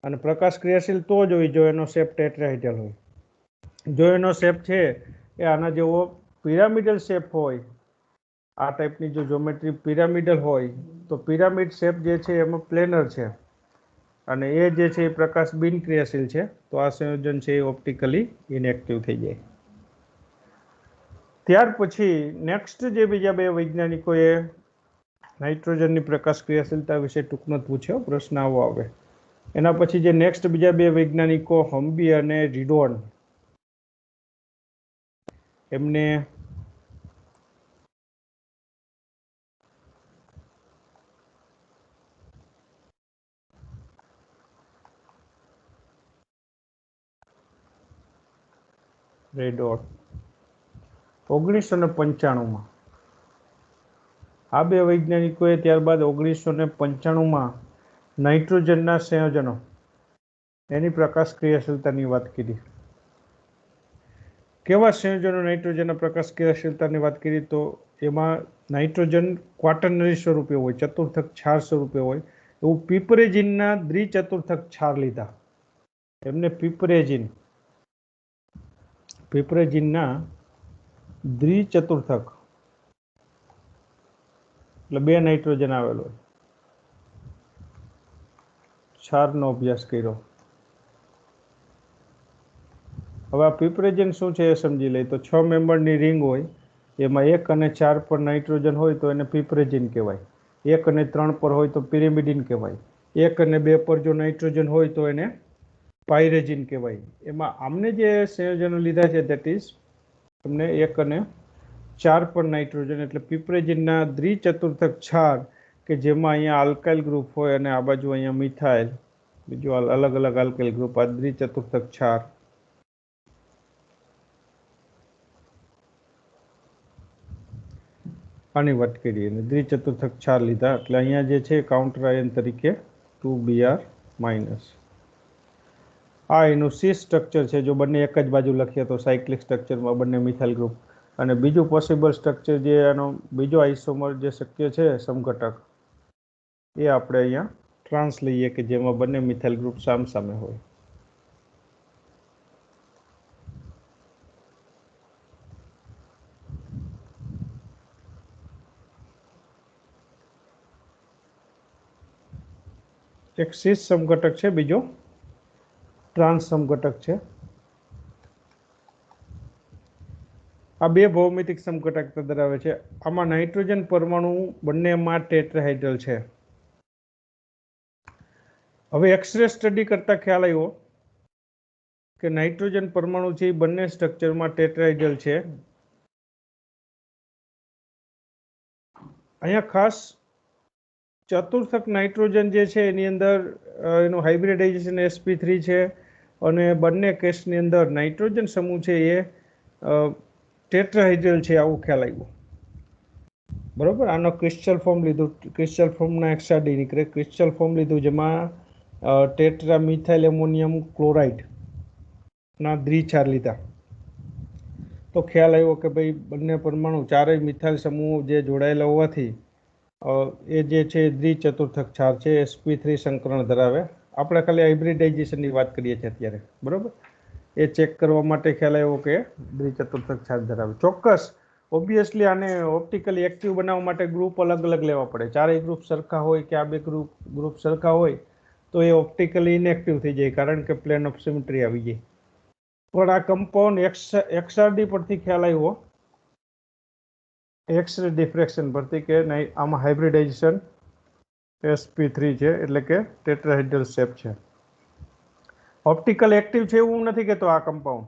અને પ્રકાશ ક્રિયાશીલ તો જ હોય જો એનો શેપ ટેટ્રાહેડ્રલ હોય. જો એનો શેપ છે એ આના જેવો પિરામિડલ શેપ હોય, આ ટાઈપની જો જ્યોમેટ્રી પિરામિડલ હોય તો પિરામિડ શેપ જે છે એમાં પ્લેનર છે અને એ જે છે એ પ્રકાશ બિનક્રિયાશીલ છે. તો આ સંયોજન છે એ ઓપ્ટિકલી ઇનએક્ટિવ થઈ જાય. ત્યાર પછી નેક્સ્ટ જે બીજા બે વૈજ્ઞાનિકોએ નાઇટ્રોજનની પ્રકાશ ક્રિયાશીલતા વિશે ટૂંકમાં પૂછ્યો, પ્રશ્ન આવો આવે એના પછી જે નેક્સ્ટ બીજા બે વૈજ્ઞાનિકો હમ્બી અને રીડોન, એમને રેડોન 1995 આ બે વૈજ્ઞાનિકોએ ત્યારબાદ 1995 નાઇટ્રોજનના સંયોજનો એની પ્રકાશ ક્રિયાશીલતાની વાત કરી. કેવા સંયોજનો નાઇટ્રોજનના પ્રકાશ ક્રિયાશીલતાની વાત કરી તો એમાં નાઇટ્રોજન ક્વાટર્નરી સ્વરૂપે હોય, ચતુર્થક ક્ષાર સ્વરૂપે હોય, એવું પીપરેજિનના દ્વિચતુર્થક ક્ષાર લીધા. એમને પીપરેજિનના દ્વિચતુર્થક એટલે બે નાઇટ્રોજન આવેલો ક્ષારનો અભ્યાસ કર્યો. હવે આ પીપરેજિન શું છે એ સમજી લઈએ. તો 6 મેમ્બરની રિંગ હોય, એમાં 1 અને 4 પર નાઇટ્રોજન હોય તો એને પીપરેજિન કહેવાય. 1 અને 3 પર હોય તો પિરિમિડિન કહેવાય. 1 અને 2 પર જો નાઇટ્રોજન હોય તો એને પાયરેજિન કહેવાય. એમાં આમને જે સંયોજનો લીધા છે દેટ ઇઝ તમને 1 અને 4 પર નાઇટ્રોજન એટલે પીપરેજિનના દ્વિચતુર્થક ક્ષાર કે જેમાં અહીંયા આલ્કાઇલ ગ્રુપ હોય અને આ બાજુ અહીંયા મિથાઇલ, બીજું અલગ અલગ આલ્કાઇલ ગ્રુપ, આ દ્વિચતુર્થક ક્ષાર. આની વાત કરીએ અને દ્વિચતુર્થક ક્ષાર લીધા એટલે અહીંયા જે છે કાઉન્ટર આયન તરીકે 2Br-. આ એનું સી સ્ટ્રક્ચર છે. જો બંને એક જ બાજુ લખીએ તો સાયક્લિક સ્ટ્રક્ચરમાં બંને મિથાઇલ ગ્રુપ. અને બીજું પોસિબલ સ્ટ્રક્ચર જે એનો બીજો આઇસોમર જે શક્ય છે સમઘટક, એ આપણે અહીંયા ટ્રાન્સ લઈએ કે જેમાં બંને મિથાઇલ ગ્રુપ સામસામે હોય. એક સીસ સમઘટક છે, બીજો ટ્રાન્સ સમઘટક છે. આ બે ભૌમિતિક સમઘટકતા ધરાવે છે. આમાં નાઇટ્રોજન પરમાણુ બંનેમાં ટેટ્રાહાઇડ્રલ છે. હવે એક્સરે સ્ટડી કરતા ખ્યાલ આવ્યો કે નાઇટ્રોજન પરમાણુ છે એ બંને સ્ટ્રક્ચરમાં ટેટ્રાહાઇડ્રલ છે. અહીંયા ખાસ ચતુર્થક નાઇટ્રોજન જે છે એની અંદર એનું હાઇબ્રિડાઇઝેશન sp3 છે અને બંને કેસની અંદર નાઇટ્રોજન સમૂહ છે એ ટેટ્રાહાઇડ્રલ છે, આવું ખ્યાલ આવ્યો. બરોબર. આનો ક્રિસ્ટલ ફોર્મ લીધું, ક્રિસ્ટલ ફોર્મના હેક્સાડી નીકળે. ક્રિસ્ટલ ફોર્મ લીધું જેમાં ટેટ્રા મિથાઇલ એમોનિયમ ક્લોરાઇડ ના દ્વિચાર લીધા. તો ખ્યાલ આવ્યો કે ભાઈ બંને પરમાણુ ચારેય મિથાઇલ સમૂહ જે જોડાયેલા હોવાથી એ જે છે દ્વિચતુર્થક ક્ષાર છે, sp3 સંકરણ ધરાવે. આપણે ખાલી હાઇબ્રિડાઇઝેશનની વાત કરીએ છીએ અત્યારે, બરોબર. એ ચેક કરવા માટે ખ્યાલ આવ્યો કે દ્વિચતુર્થક ક્ષાર ધરાવે. ચોક્કસ ઓબ્વિયસલી આને ઓપ્ટિકલી એક્ટિવ બનાવવા માટે ગ્રુપ અલગ અલગ લેવા પડે. ચારેય ગ્રુપ સરખા હોય કે આ બે ગ્રુપ સરખા હોય તો એ ઓપ્ટિકલી ઇનએક્ટિવ થઈ જાય, કારણ કે પ્લેન ઓફ સિમેટ્રી આવી જાય. પણ આ કમ્પાઉન્ડ XRD પરથી ખ્યાલ આવ્યો, એક્સરે ડિફ્રેક્શન પરથી, કે આમાં હાઇબ્રિડાઇઝેશન sp3 છે એટલે કે ટેટ્રાહાઇડ્રલ શેપ છે. ઓપ્ટિકલ એક્ટિવ છે એવું નથી કહેતો આ કમ્પાઉન્ડ,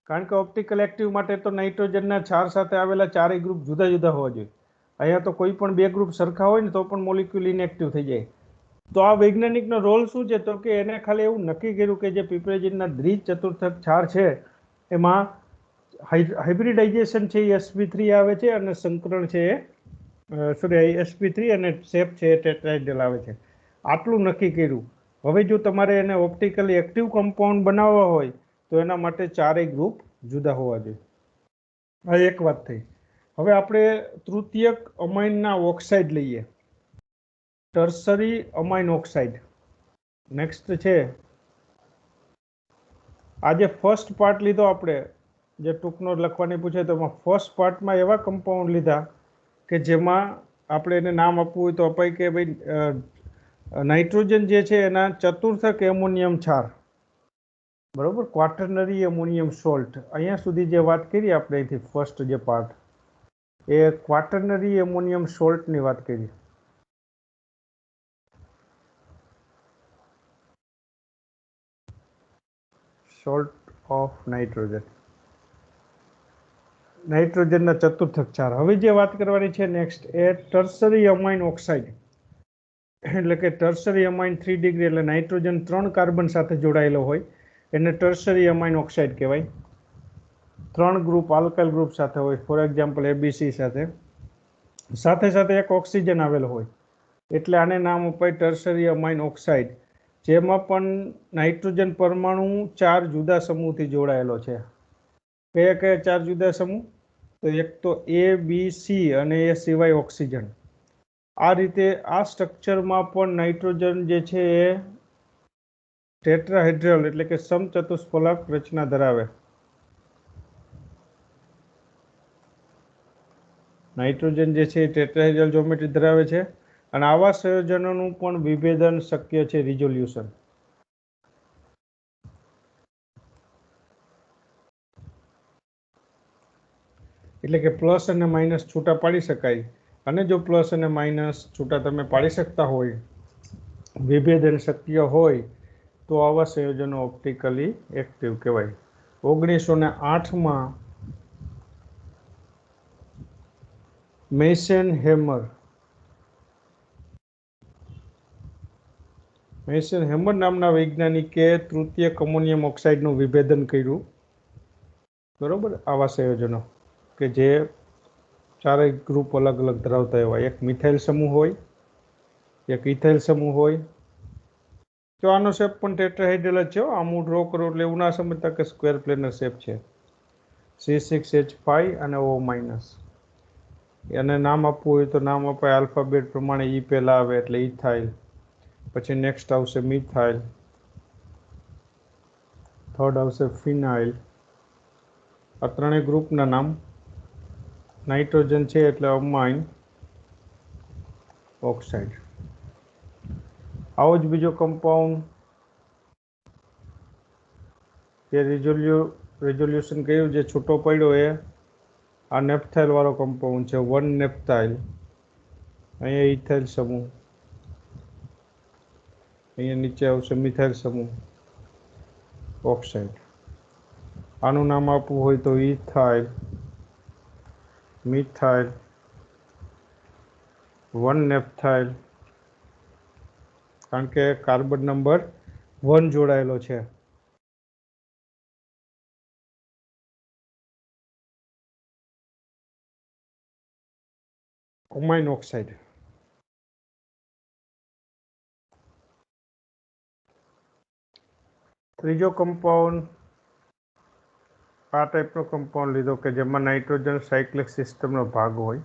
કારણ કે ઓપ્ટિકલ એક્ટિવ માટે તો નાઇટ્રોજનના ક્ષાર સાથે આવેલા ચારેય ગ્રુપ જુદા જુદા હોવા જોઈએ. અહીંયા તો કોઈ પણ બે ગ્રુપ સરખા હોય ને તો પણ મોલિક્યુલ ઇનએક્ટિવ થઈ જાય. તો આ વૈજ્ઞાનિકનો રોલ શું છે? તો કે એને ખાલી એવું નક્કી કર્યું કે જે પીપરેજિનના દ્વિચતુર્થક ક્ષાર છે એમાં હાઇબ્રિડાઇઝેશન છે એ sp3 આવે છે અને સંકરણ છે sp3 અને શેપ છે એ ટેટ્રાહાઇડ્રલ આવે છે. આટલું નક્કી કર્યું. હવે જો તમારે એને ઓપ્ટિકલી એક્ટિવ કમ્પાઉન્ડ બનાવવા હોય તો એના માટે ચારેય ગ્રુપ જુદા હોવા જોઈએ. આ એક વાત થઈ. હવે આપણે તૃતીયક અમાઇનના ઓક્સાઇડ લઈએ, ટર્સરી અમાઇન ઓક્સાઇડ. નેક્સ્ટ છે આજે ફર્સ્ટ પાર્ટ લીધો આપણે, જે ટૂંકનો લખવાની પૂછે તો એમાં ફર્સ્ટ પાર્ટમાં એવા કમ્પાઉન્ડ લીધા કે જેમાં આપણે એને નામ આપવું હોય તો અપાય કે ભાઈ નાઇટ્રોજન જે છે એના ચતુર્થક એમોનિયમ ક્ષાર, બરોબર, ક્વાટર્નરી એમોનિયમ સોલ્ટ. અહીંયા સુધી જે વાત કરી આપણે અહીંથી ફર્સ્ટ જે પાર્ટ, એ ક્વાટર્નરી એમોનિયમ સોલ્ટની વાત કરી. સોલ્ટ ઓફ નાઇટ્રોજન, નાઇટ્રોજનના ચતુર્થક ક્ષાર. હવે જે વાત કરવાની છે નેક્સ્ટ એ ટર્સરી અમાઇન ઓક્સાઇડ, એટલે કે ટર્સરી અમાઇન 3 ડિગ્રી, એટલે નાઇટ્રોજન 3 કાર્બન સાથે જોડાયેલો હોય એને ટર્સરી અમાઇન ઓક્સાઇડ કહેવાય. 3 ગ્રુપ આલ્કાઇલ ગ્રુપ સાથે હોય, ફોર એક્ઝામ્પલ ABC સાથે સાથે એક ઓક્સિજન આવેલો હોય, એટલે આને નામ અપાય ટર્સરી અમાઇન ઓક્સાઇડ. જેમાં પણ નાઇટ્રોજન પરમાણુ 4 જુદા સમૂહથી જોડાયેલો છે. કયા કયા 4 જુદા સમૂહ? તો એક તો ABC અને એ સિવાય ઓક્સિજન. આ રીતે આ સ્ટ્રક્ચરમાં પણ નાઇટ્રોજન જે છે એ ટેટ્રાહેડ્રલ એટલે કે સમચતુષ્ફલક રચના ધરાવે. નાઇટ્રોજન જે છે એ ટેટ્રાહેડ્રલ જ્યોમેટ્રી ધરાવે છે અને આવા સંયોજનોનું પણ વિભેદન શક્ય છે, રિઝોલ્યુશન. એટલે કે પ્લસ અને માઇનસ છૂટા પાડી શકાય, અને જો પ્લસ અને માઇનસ છૂટા તમે પાડી શકતા હોય, વિભેદન શક્ય હોય, તો આવા સંયોજનો ઓપ્ટિકલી એક્ટિવ કહેવાય. 1908માં મેસેનહેમર નામના વૈજ્ઞાનિકે તૃતીયક અમોનિયમ ઓક્સાઇડનું વિભેદન કર્યું. બરોબર, આવા સંયોજનો કે જે ચારેય ગ્રુપ અલગ અલગ ધરાવતા હોય, એક મિથાઇલ સમૂહ હોય, એક ઇથાઇલ સમૂહ હોય. તો આનો શેપ પણ ટેટ્રાહેડ્રલ જ છે. આમ ડ્રો કરો એટલે એવું ના સમજતા કે સ્ક્વેર પ્લેનર શેપ છે. C6H5 અને O-. એને નામ આપવું હોય તો નામ અપાય આલ્ફાબેટ પ્રમાણે. ઈ પહેલા આવે એટલે ઇથાઇલ, પછી નેક્સ્ટ આવશે મિથાઇલ, થર્ડ આવશે ફિનાઇલ. આ ત્રણેય ગ્રુપના નામ. નાઇટ્રોજન છે એટલે અમાઇન ઓક્સાઇડ. આવો જ બીજો કમ્પાઉન્ડ જે રિઝોલ્યુશન કહ્યું જે છૂટો પડ્યો એ આ નેપ્થાઇલ વાળો કમ્પાઉન્ડ છે, 1 નેપ્થાઇલ. અહીંયા ઇથાઇલ સમૂહ, અહીંયા નીચે આવશે મિથાઇલ સમૂહ ઓક્સાઇડ. આનું નામ આપવું હોય તો ઇથાઇલ, મિથાઇલ, 1 નેપ્થાઇલ, કારણ કે કાર્બન નંબર 1 જોડાયેલો છે. અમાઇન ઓક્સાઇડ. ત્રીજો કમ્પાઉન્ડ આ ટાઈપનો કમ્પાઉન્ડ લીધો કે જેમાં નાઇટ્રોજન સાયક્લિક સિસ્ટમનો ભાગ હોય.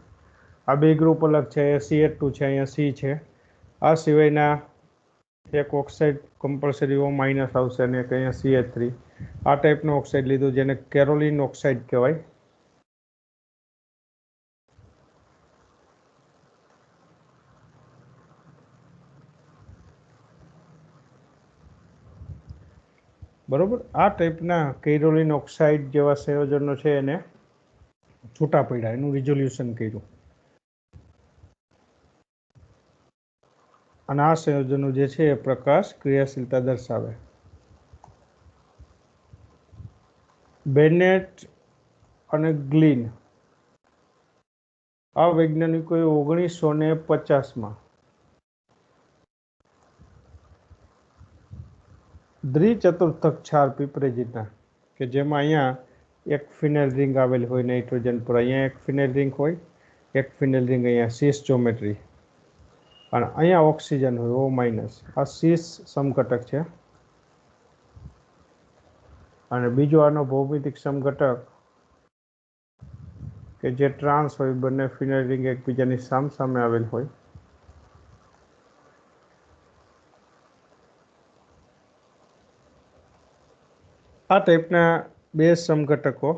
આ બે ગ્રુપ અલગ છે, CH2 છે, અહીંયા C છે. આ સિવાયના એક ઓક્સાઇડ કમ્પલસરી O- આવશે અને એક અહીંયા CH3. આ ટાઈપનો ઓક્સાઇડ લીધો જેને કેરોલિન ઓક્સાઇડ કહેવાય. બરોબર, આ ટાઈપના કેરોલિન ઓક્સાઇડ જેવા સંયોજનો છે એને છૂટા પડ્યા, એનું રિઝોલ્યુશન કર્યું. અને આ સંયોજનો જે છે એ પ્રકાશ ક્રિયાશીલતા દર્શાવે. બેનેટ અને ગ્લિન આ વૈજ્ઞાનિકોએ 1950માં દ્વિચતુર્થક ક્ષાર પિપરેજિનના, કે જેમાં અહીંયા એક ફિનાઇલ રિંગ આવેલી હોય નાઇટ્રોજન પર, અહીંયા એક ફિનાઇલ રિંગ હોય, એક ફિનાઇલ રિંગ અહીંયા સીસ જ્યોમેટ્રી, અને અહીંયા ઓક્સિજન હોય O-. આ સીસ સમઘટક છે. અને બીજો આનો ભૌમિતિક સમઘટક કે જે ટ્રાન્સ હોય, બંને ફિનાઇલ રિંગ એકબીજાની સામે આવેલ હોય. આ ટાઈપના બે સમઘટકો,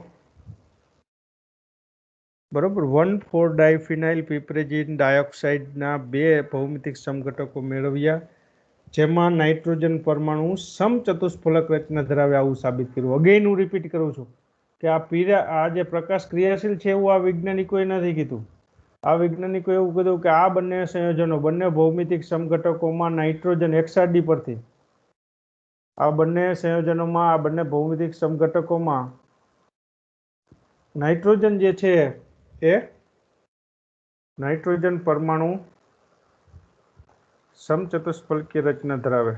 બરોબર, 1,4-ડાયફિનાઇલ પિપરેજિન ડાયોક્સાઇડના બે ભૌમિતિક સમઘટકો મેળવ્યા, જેમાં નાઇટ્રોજન પરમાણુ સમચતુષ્ફલક રચના ધરાવે, આવું સાબિત કર્યું. અગેન હું રિપીટ કરું છું કે આ જે પ્રકાશ ક્રિયાશીલ છે એવું આ વૈજ્ઞાનિકોએ નથી કીધું. આ વૈજ્ઞાનિકોએ એવું કીધું કે આ બંને સંયોજનો, બંને ભૌમિતિક સમઘટકોમાં નાઇટ્રોજન XRD પરથી આ બંને સંયોજનોમાં, આ બંને ભૌમિતિક સમઘટકોમાં નાઇટ્રોજન જે છે એ નાઇટ્રોજન પરમાણુ સમચતુષ્ફલકીય રચના ધરાવે.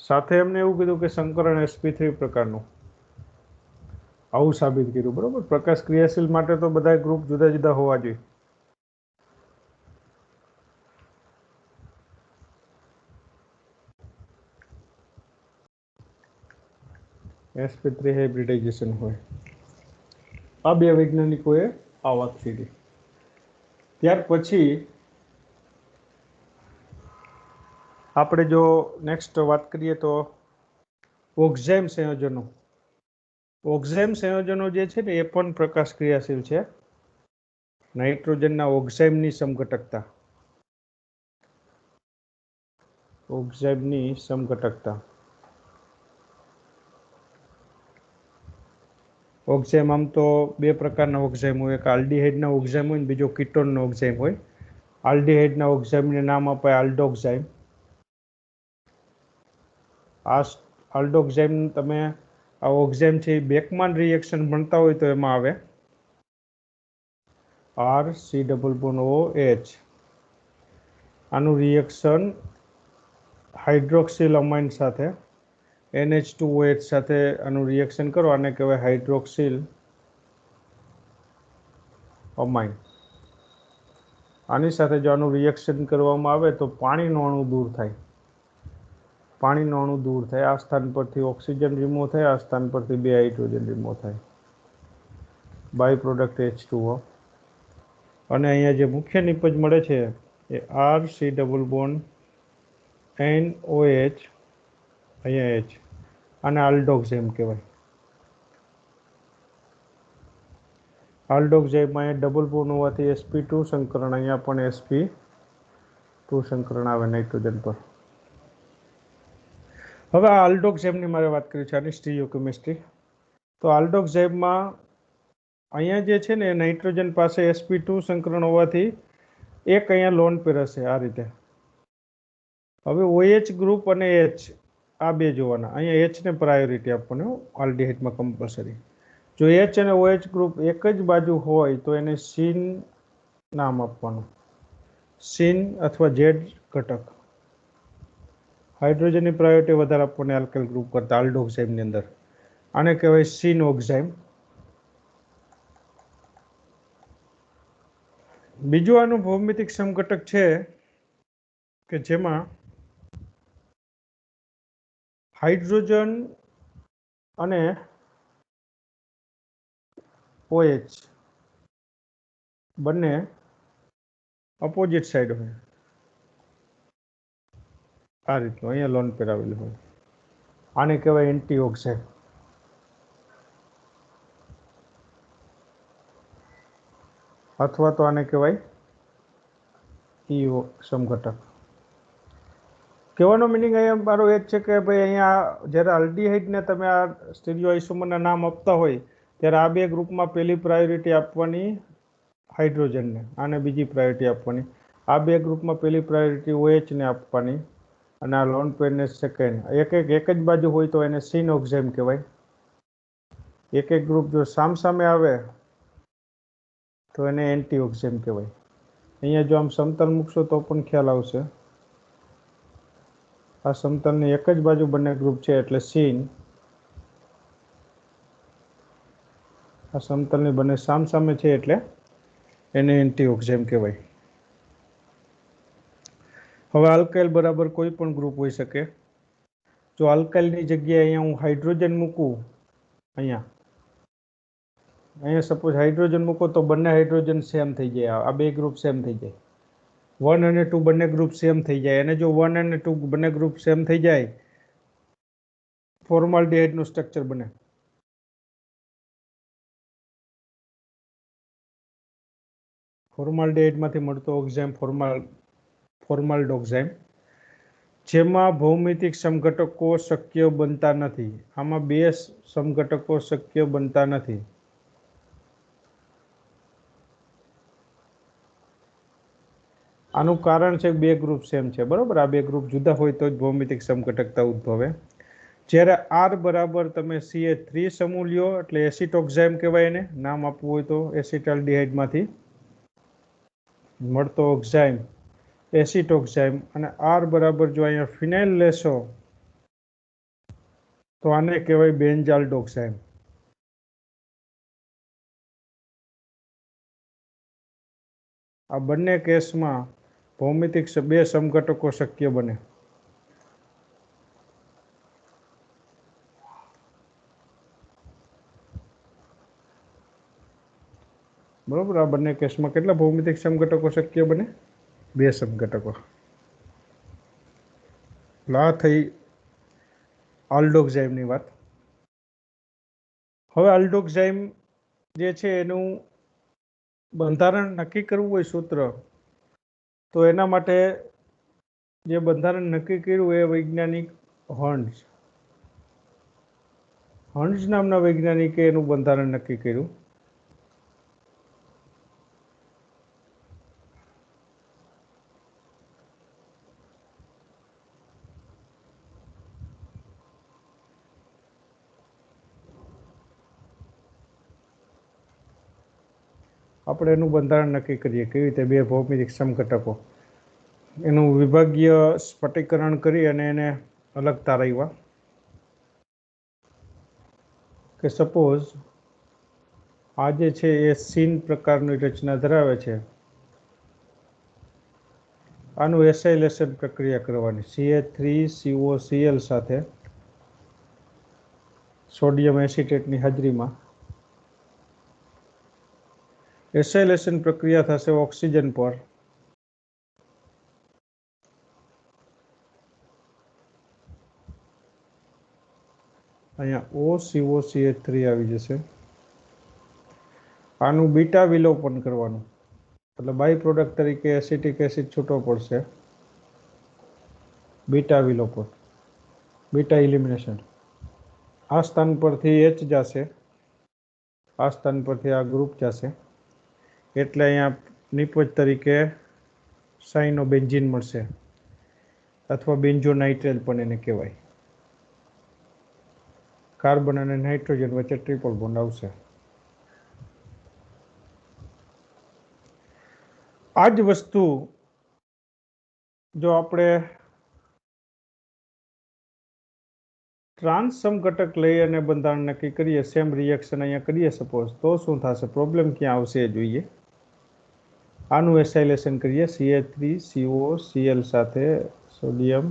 સાથે એમને એવું કીધું કે સંકરણ sp3 પ્રકારનું. આવું સાબિત કર્યું. બરોબર. પ્રકાશ ક્રિયાશીલ માટે તો બધા ગ્રુપ જુદા જુદા હોવા જોઈએ. sp3 હાઇબ્રિડાઇઝેશન હોય. આ બે વૈજ્ઞાનિકોએ આ વાત કરી. ત્યાર પછી આપણે જો નેક્સ્ટ વાત કરીએ તો ઓક્ઝાઇમ સંયોજનો. ઓક્ઝાઇમ સંયોજનો જે છે ને એ પણ પ્રકાશ ક્રિયાશીલ છે. નાઇટ્રોજનના ઓક્ઝાઇમની સમઘટકતા. ઓક્ઝાઇમની સમઘટકતા. ઓક્ઝાઇમ આમ તો બે પ્રકારના ઓક્ઝાઇમ હોય. એક આલ્ડીહાઇડના ઓક્ઝાઇમ હોય ને બીજો કીટોનનો ઓક્ઝાઇમ હોય. આલ્ડીહાઇડના ઓક્ઝાઇમને નામ અપાય આલ્ડોક્ઝાઇમ. આ આલ્ડોક્ઝાઇમ તમે આ ઓક્ઝાઇમ છે એ બેકમાન રિએક્શન ભણતા હોય તો એમાં આવે RC≡OH. આનું રિએક્શન હાઇડ્રોક્સિલ અમાઇન સાથે NH2OH સાથે આનું રિએક્શન કરો, આને કહેવાય હાઇડ્રોક્સિલ અમાઇન. આની સાથે જો આનું રિએક્શન કરવામાં આવે તો પાણીનો અણુ દૂર થાય. પાણીનો અણુ દૂર થાય. આ સ્થાન પરથી ઓક્સિજન રિમૂવ થાય, આ સ્થાન પરથી 2 હાઇડ્રોજન રિમૂવ થાય. By product H2O. અને અહીંયા જે મુખ્ય નિપજ મળે છે એ RC≡NOH, અહીંયા H. આને આલ્ડોક્ઝાઇમ કહેવાય. આલ્ડોક્ઝાઇમમાં અહીંયા ડબલ બોન્ડ હોવાથી sp2 સંકરણ, અહીંયા પણ sp2 સંકરણ આવે નાઇટ્રોજન પર. હવે આ આલ્ડોક્ઝાઇમની મારે વાત કરી છે, આની સ્ટીરિયોકેમિસ્ટ્રી. તો આલ્ડોક્ઝાઇમમાં અહીંયા જે છે ને નાઇટ્રોજન પાસે sp2 સંકરણ હોવાથી એક અહીંયા લોન પેર હશે આ રીતે. હવે OH ગ્રુપ અને H આ બે જોવાના. અહીંયા H ને પ્રાયોરિટી આપવાની આલ્ડીહાઇડમાં કમ્પલસરી. જો H અને OH ગ્રુપ એક જ બાજુ હોય તો એને સીન નામ આપવાનું. સીન અથવા Z ઘટક. હાઇડ્રોજનની પ્રાયોરિટી વધારે આપવાની આલ્કાઇલ ગ્રુપ કરતા આલ્ડોક્ઝાઇમની અંદર. આને કહેવાય સીન ઓક્ઝાઇમ. બીજું આનું ભૌમિતિક સમઘટક છે કે જેમાં હાઇડ્રોજન અને OH બંને અપોઝિટ સાઈડ હોય. આ રીતનું અહીંયા લોન પેર આવેલું હોય. આને કહેવાય એન્ટી ઓક્સાઇડ. અથવા તો આને કહેવાય ઈઓ સમઘટક. કહેવાનો મિનિંગ અહીંયા મારો એ જ છે કે ભાઈ અહીંયા જ્યારે આલ્ડીહાઇડને તમે આ સ્ટીરિયો આઇસોમરના નામ આપતા હોય ત્યારે આ બે ગ્રુપમાં પહેલી પ્રાયોરિટી આપવાની હાઇડ્રોજનને, આને બીજી પ્રાયોરિટી આપવાની. આ બે ગ્રુપમાં પહેલી પ્રાયોરિટી OH ને આપવાની અને આ લોન પેરને સેકન્ડ. એક જ બાજુ હોય તો એને સીન ઓક્ઝાઇમ કહેવાય. એક ગ્રુપ જો સામસામે આવે તો એને એન્ટી ઓક્ઝાઇમ કહેવાય. અહીંયા જો આમ સમતલ મૂકશો તો પણ ખ્યાલ આવશે. આ સમતલની એક જ બાજુ બંને ગ્રુપ છે એટલે સીન. આ સમતલની બંને સામસામે છે એટલે એને એન્ટી ઓક્ઝાઇમ કહેવાય. હવે આલ્કાઇલ બરાબર કોઈ પણ ગ્રુપ હોઈ શકે. જો આલ્કાઇલની જગ્યાએ અહીંયા હું હાઇડ્રોજન મૂકું, અહીંયા સપોઝ હાઇડ્રોજન મૂકો તો બંને હાઇડ્રોજન સેમ થઈ જાય. આ બે ગ્રુપ સેમ થઈ જાય. 1 અને 2 બંને ગ્રુપ સેમ થઈ જાય. અને જો 1 અને 2 બંને ગ્રુપ સેમ થઈ જાય ફોર્માલ્ડિહાઇડનું સ્ટ્રક્ચર બને. ફોર્માલ્ડિહાઇડમાંથી મળતો ઓક્ઝાઇમ ફોર્માલ્ડોક્ઝાઇમ, જેમાં ભૌમિતિક સમઘટકો શક્ય બનતા નથી. આમાં બે સમઘટકો શક્ય બનતા નથી. આનું કારણ છે બે ગ્રુપ સેમ છે, બરોબર. આ બે ગ્રુપ જુદા હોય તો જ ભૌમિતિક સમઘટકતા ઉદ્ભવે. જ્યારે આર બરાબર તમે CH3 સમૂહ લ્યો એટલે એસિટોક્સાઇમ કહેવાય, એને નામ આપવું હોય તો એસિટાલ્ડિહાઇડમાંથી મળતો ઓક્સાઇમ એસિટોક્સાઇમ, અને આર બરાબર જો અહીંયા ફિનાઇલ લેશો તો આને કહેવાય બેન્ઝાલ્ડોક્સાઇમ. આ બંને કેસમાં ભૌમિતિક બે સમઘટકો શક્ય બને. બરોબર. આ બંને કેસમાં કેટલા ભૌમિતિક સમઘટકો શક્ય બને? બે સમઘટકો. આ થઈ આલ્ડોક્સાઇમની વાત. હવે આલ્ડોક્સાઇમ જે છે એનું બંધારણ નક્કી કરવું હોય સૂત્ર, તો એના માટે જે બંધારણ નક્કી કર્યું એ વૈજ્ઞાનિક હન્સ નામના વૈજ્ઞાનિકે એનું બંધારણ નક્કી કર્યું. આપણે એનું બંધારણ નક્કી કરીએ કેવી રીતે બે ભૌમિતિક સમઘટકો, એનું વિભાગીય સ્ફટિકરણ કરી અને એને અલગ તારવ્યા. કે સપોઝ આ જે છે એ સીન પ્રકારની રચના ધરાવે છે. આનું એસાઇલેશન પ્રક્રિયા કરવાની CH3COCl સાથે સોડિયમ એસિટેટની હાજરીમાં. એસાઇલેશન પ્રક્રિયા થશે ઓક્સિજન પર. અહીંયા OCOCH3 આવી જશે. આનું બીટા વિલોપન કરવાનું, એટલે બાય પ્રોડક્ટ તરીકે એસિટિક એસિડ છૂટો પડશે. બીટા વિલોપન, બીટા ઇલિમિનેશન. આ સ્થાન પરથી H જશે, આ સ્થાન પરથી આ ગ્રુપ જશે, એટલે અહીંયા નિપજ તરીકે સાઇનોબેન્ઝીન મળશે, અથવા બેન્ઝોનાઇટ્રેલ પણ એને કહેવાય. કાર્બન અને નાઇટ્રોજન વચ્ચે ટ્રિપલ બોન્ડ આવશે. આ જ વસ્તુ જો આપણે ટ્રાન્સ સમઘટક લઈ અને બંધારણ નક્કી કરીએ, સેમ રિએક્શન અહીંયા કરીએ સપોઝ, તો શું થશે? પ્રોબ્લેમ ક્યાં આવશે એ જોઈએ. આનું એસાઇલેશન કરીએ CH3COCl સાથે સોડિયમ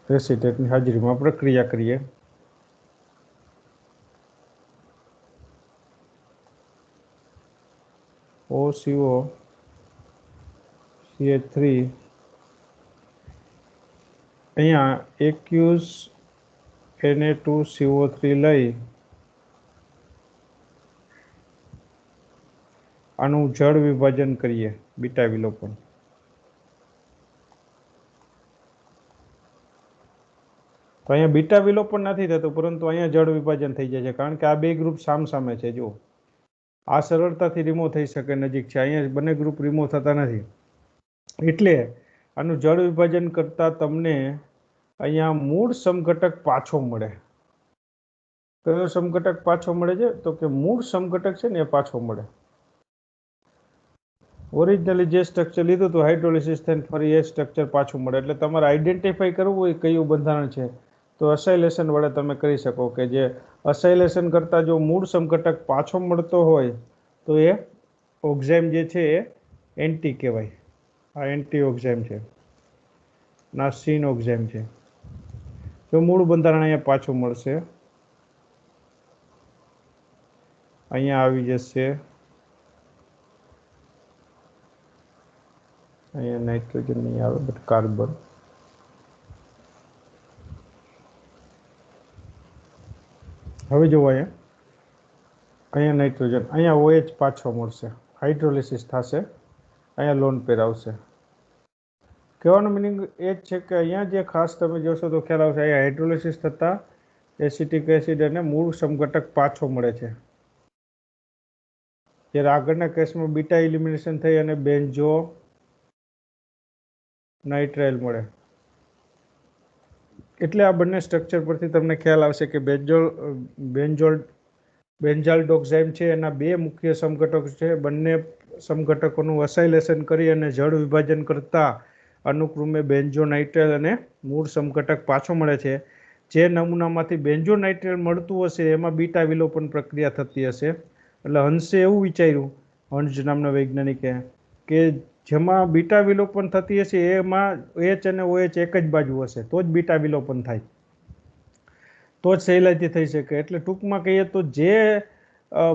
એસિટેટની હાજરીમાં પ્રક્રિયા કરીએ. OCOCH3 અહીંયા એક્યુઝ Na2CO3 લઈ આનું જળ વિભાજન કરીએ, બીટા વિલોપન. તો અહીંયા બીટા વિલોપન નથી થતું, પરંતુ અહીંયા જળ વિભાજન થઈ જાય છે, કારણ કે આ બે ગ્રુપ સામસામે છે. જો આ સરળતાથી રિમૂવ થઈ શકે, નજીક છે. અહીંયા બંને ગ્રુપ રિમૂવ થતા નથી, એટલે આનું જળ વિભાજન કરતા તમને અહીંયા મૂળ સમઘટક પાછો મળે. કયો સમઘટક પાછો મળે છે? તો કે મૂળ સમઘટક છે ને એ પાછો મળે. ઓરિજિનલી જે સ્ટ્રક્ચર લીધું હતું હાઇડ્રોલિસિસ થઈને ફરી એ સ્ટ્રક્ચર પાછું મળે. એટલે તમારે આઈડેન્ટિફાઈ કરવું હોય કયું બંધારણ છે, તો અસાઇલેશન વડે તમે કરી શકો, કે જે અસાઇલેશન કરતા જો મૂળ સમઘટક પાછો મળતો હોય તો એ ઓક્ઝાઇમ જે છે એ એન્ટી કહેવાય. આ એન્ટી ઓક્ઝાઇમ છે, ના સીન ઓક્ઝાઇમ છે. જો મૂળ બંધારણ અહીંયા પાછું મળશે, અહીંયા આવી જશે, અહીંયા નાઇટ્રોજન નહીં આવે બટ કાર્બન. હવે જોવો અહીંયા નાઇટ્રોજન, અહીંયા OH પાછો મળશે, હાઇડ્રોલિસિસ થશે, અહીંયા લોન પેર આવશે. કહેવાનો મિનિંગ એ જ છે કે અહીંયા જે ખાસ તમે જોશો તો ખ્યાલ આવશે, અહીંયા હાઇડ્રોલિસિસ થતાં એસિટિક એસિડ અને મૂળ સમઘટક પાછો મળે છે. જ્યારે આગળના કેસમાં બીટા ઇલિમિનેશન થઈ અને બેન્ઝો નાઇટ્રાઇલ મળે. એટલે આ બંને સ્ટ્રક્ચર પરથી તમને ખ્યાલ આવશે કે બેન્ઝાલ્ડોક્સાઇમ છે એના બે મુખ્ય સમઘટકો છે. બંને સમઘટકોનું અસાઇલેશન કરી અને જળ વિભાજન કરતા અનુક્રમે બેન્ઝોનાઇટ્રાઇલ અને મૂળ સમઘટક પાછો મળે છે. જે નમૂનામાંથી બેન્ઝોનાઇટ્રાઇલ મળતું હશે એમાં બીટા વિલોપન પ્રક્રિયા થતી હશે. એટલે હંસે એવું વિચાર્યું, હંસ નામના વૈજ્ઞાનિકે, કે જેમાં બીટા વિલોપન થતી હશે એમાં એચ અને ઓએચ એક જ બાજુ હશે તો જ બીટા વિલોપન થાય, તો જ સહેલાઈથી થઈ શકે. એટલે ટૂંકમાં કહીએ તો જે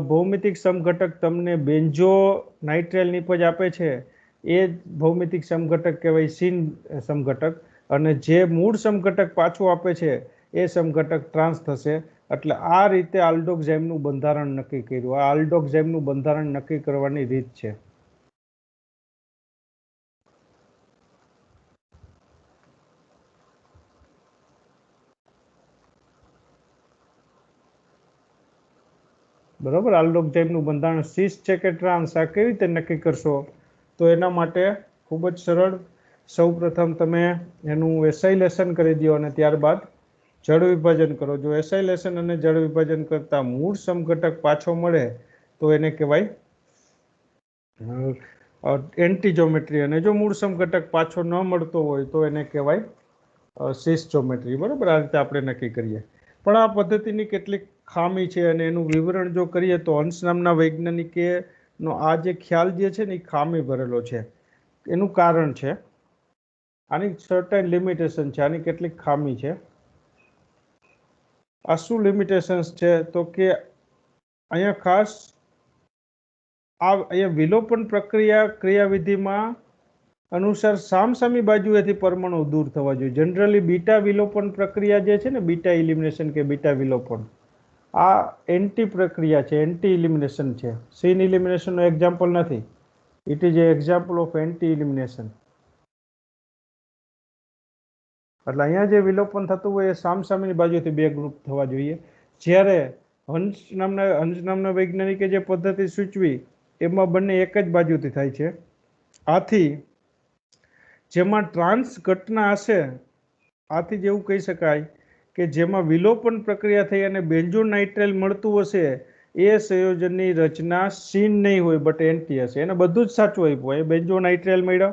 ભૌમિતિક સમઘટક તમને બેન્ઝોનાઇટ્રાઇલ નિપજ આપે છે એ ભૌમિતિક સમઘટક કહેવાય સીન સમઘટક, અને જે મૂળ સમઘટક પાછું આપે છે એ સમઘટક ટ્રાન્સ થશે. એટલે આ રીતે આલ્ડોક્સાઇમનું બંધારણ નક્કી કર્યું. આ આલ્ડોક્સાઇમનું બંધારણ નક્કી કરવાની રીત છે. બરોબર, આલ્ડોક્સાઇમનું બંધારણ સીસ છે કે ટ્રાન્સ, આ કેવી રીતે નક્કી કરશો? તો એના માટે ખૂબ જ સરળ. સૌ પ્રથમ તમે એનું એસાઇલેશન કરી દો અને ત્યારબાદ જળ વિભાજન કરો. જો એસાઇલેશન અને જળ વિભાજન કરતા મૂળ સમઘટક પાછો મળે તો એને કહેવાય એન્ટીજોમેટ્રી, અને જો મૂળ સમઘટક પાછો ન મળતો હોય તો એને કહેવાય સિસ જોમેટ્રી. બરોબર, આ રીતે આપણે નક્કી કરીએ. પણ આ પદ્ધતિની કેટલીક ખામી છે અને એનું વિવરણ જો કરીએ તો હંસ નામના વૈજ્ઞાનિકે નો આ જે ખ્યાલ જે છે ને એ ખામી ભરેલો છે. એનું કારણ છે, આની સર્ટેન લિમિટેશન છે, આની કેટલીક ખામી છે. આ શું લિમિટેશન્સ છે? તો કે અહીંયા ખાસ અહીંયા વિલોપન પ્રક્રિયા ક્રિયાવિધિમાં અનુસાર સામસામી બાજુએથી પરમાણુ દૂર થવા જોઈએ. જનરલી બીટા વિલોપન પ્રક્રિયા જે છે ને, બીટા ઇલિમિનેશન કે બીટા વિલોપન, આ એન્ટી પ્રક્રિયા છે, એન્ટી ઇલિમિનેશન છે. સીન ઇલિમિનેશનનો એક્ઝામ્પલ નથી. It is a example of anti elimination. એટલે અહીંયા જે વિલોપન થતું હોય એ સામસામેની બાજુથી બે ગ્રુપ થવા જોઈએ. જ્યારે હંસ નામના વૈજ્ઞાનિકે જે પદ્ધતિ સૂચવી એમાં બંને એક જ બાજુથી થાય છે. આથી જેમાં ટ્રાન્સ ઘટના હશે, આથી જ એવું કહી શકાય કે જેમાં વિલોપન પ્રક્રિયા થઈ અને બેન્ઝોનાઇટ્રાઇલ મળતું હશે એ સંયોજનની રચના સીન નહીં હોય બટ એન્ટી હશે. એને બધું જ સાચું આપ્યું. એ બેન્ઝોનાઇટ્રાઇલ મળ્યો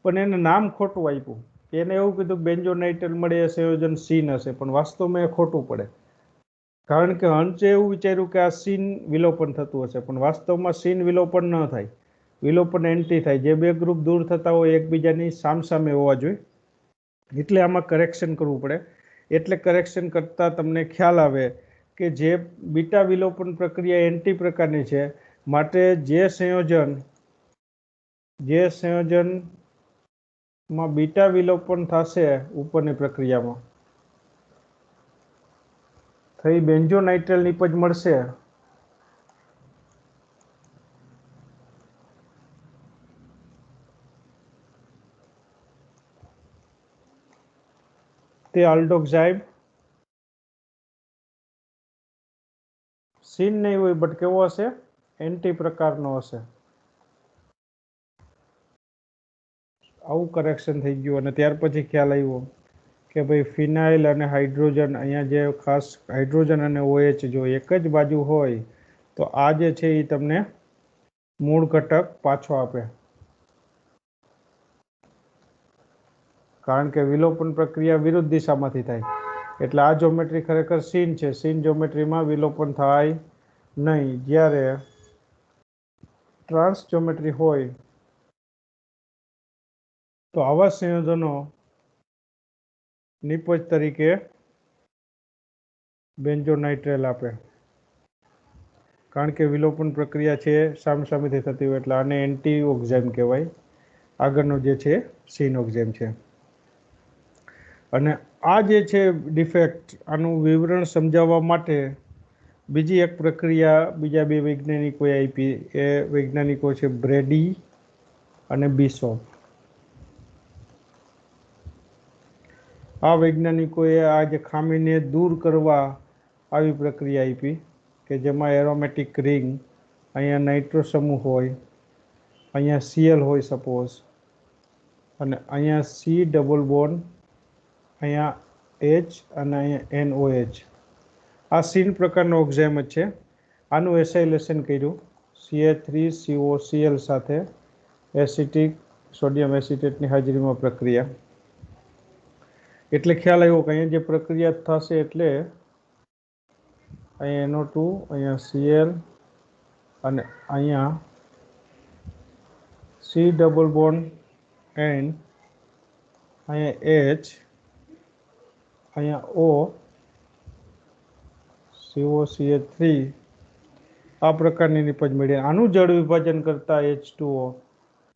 પણ એને નામ ખોટું આપ્યું. એને એવું કીધું કે બેન્ઝોનાઇટ્રાઇલ મળે એ સંયોજન સીન હશે, પણ વાસ્તવમાં એ ખોટું પડે. કારણ કે હંસે એવું વિચાર્યું કે આ સીન વિલોપન થતું હશે, પણ વાસ્તવમાં સીન વિલોપન ન થાય, વિલોપન એન્ટી થાય. જે બે ગ્રુપ દૂર થતા હોય એકબીજાની સામસામે હોવા જોઈએ. એટલે આમાં કરેક્શન કરવું પડે. એટલે કરેક્શન કરતા તમને ખ્યાલ આવે કે જે બીટા વિલોપન પ્રક્રિયા એન્ટી પ્રકારની છે, માટે જે સંયોજનમાં બીટા વિલોપન થશે ઉપરની પ્રક્રિયામાં થઈ બેન્ઝોનાઇટ્રાઇલ નિપજ મળશે, તે આલ્ડોક્સાઇમ સીન નહીં હોય બટ કેવો હશે? એન્ટી પ્રકારનો હશે. આવું કરેક્શન થઈ ગયું. અને ત્યાર પછી ખ્યાલ આવ્યો કે ભાઈ ફિનાઇલ અને હાઇડ્રોજન, અહીંયા જે ખાસ હાઇડ્રોજન અને OH જો એક જ બાજુ હોય તો આ જે છે એ તમને મૂળ ઘટક પાછો આપે. કારણ કે વિલોપન પ્રક્રિયા વિરુદ્ધ દિશામાંથી થાય. એટલે આ જોમેટ્રી ખરેખર સીન છે. સીન જોમેટ્રીમાં વિલોપન થાય નહીં. જ્યારે ટ્રાન્સ જોમેટ્રી હોય તો આવા સંયોજનો નિપજ તરીકે બેન્ઝોનાઇટ્રાઇલ આપે. કારણ કે વિલોપન પ્રક્રિયા છે સામસામેથી થતી હોય એટલે આને એન્ટી ઓક્ઝાઇમ કહેવાય. આગળનો જે છે સીન ઓક્ઝાઇમ છે. અને આ જે છે ડિફેક્ટ, આનું વિવરણ સમજાવવા માટે બીજી એક પ્રક્રિયા બીજા બે વૈજ્ઞાનિકોએ આપી. એ વૈજ્ઞાનિકો છે બ્રેડી અને બિશોપ. આ વૈજ્ઞાનિકોએ આ જે ખામીને દૂર કરવા આવી પ્રક્રિયા આપી કે જેમાં એરોમેટિક રિંગ અહીંયા નાઇટ્રો સમૂહ હોય, અહીંયા Cl હોય સપોઝ, અને અહીંયા C ડબલ બોન્ડ, અહીંયા H અને અહીંયા NOH. આ સીન પ્રકારનો ઓક્ઝાઇમ જ છે. આનું એસાઇલેશન કર્યું CH3COCl સાથે એસિટિક સોડિયમ એસિટેટની હાજરીમાં પ્રક્રિયા. એટલે ખ્યાલ આવ્યો કે અહીંયા જે પ્રક્રિયા થશે એટલે અહીંયા NO2, અહીંયા Cl અને અહીંયા C ડબલ બોન્ડ N, અહીંયા H, અહીંયા O, COCH3 આ પ્રકારની નિપજ મળી. આનું જળ વિભાજન કરતા H2O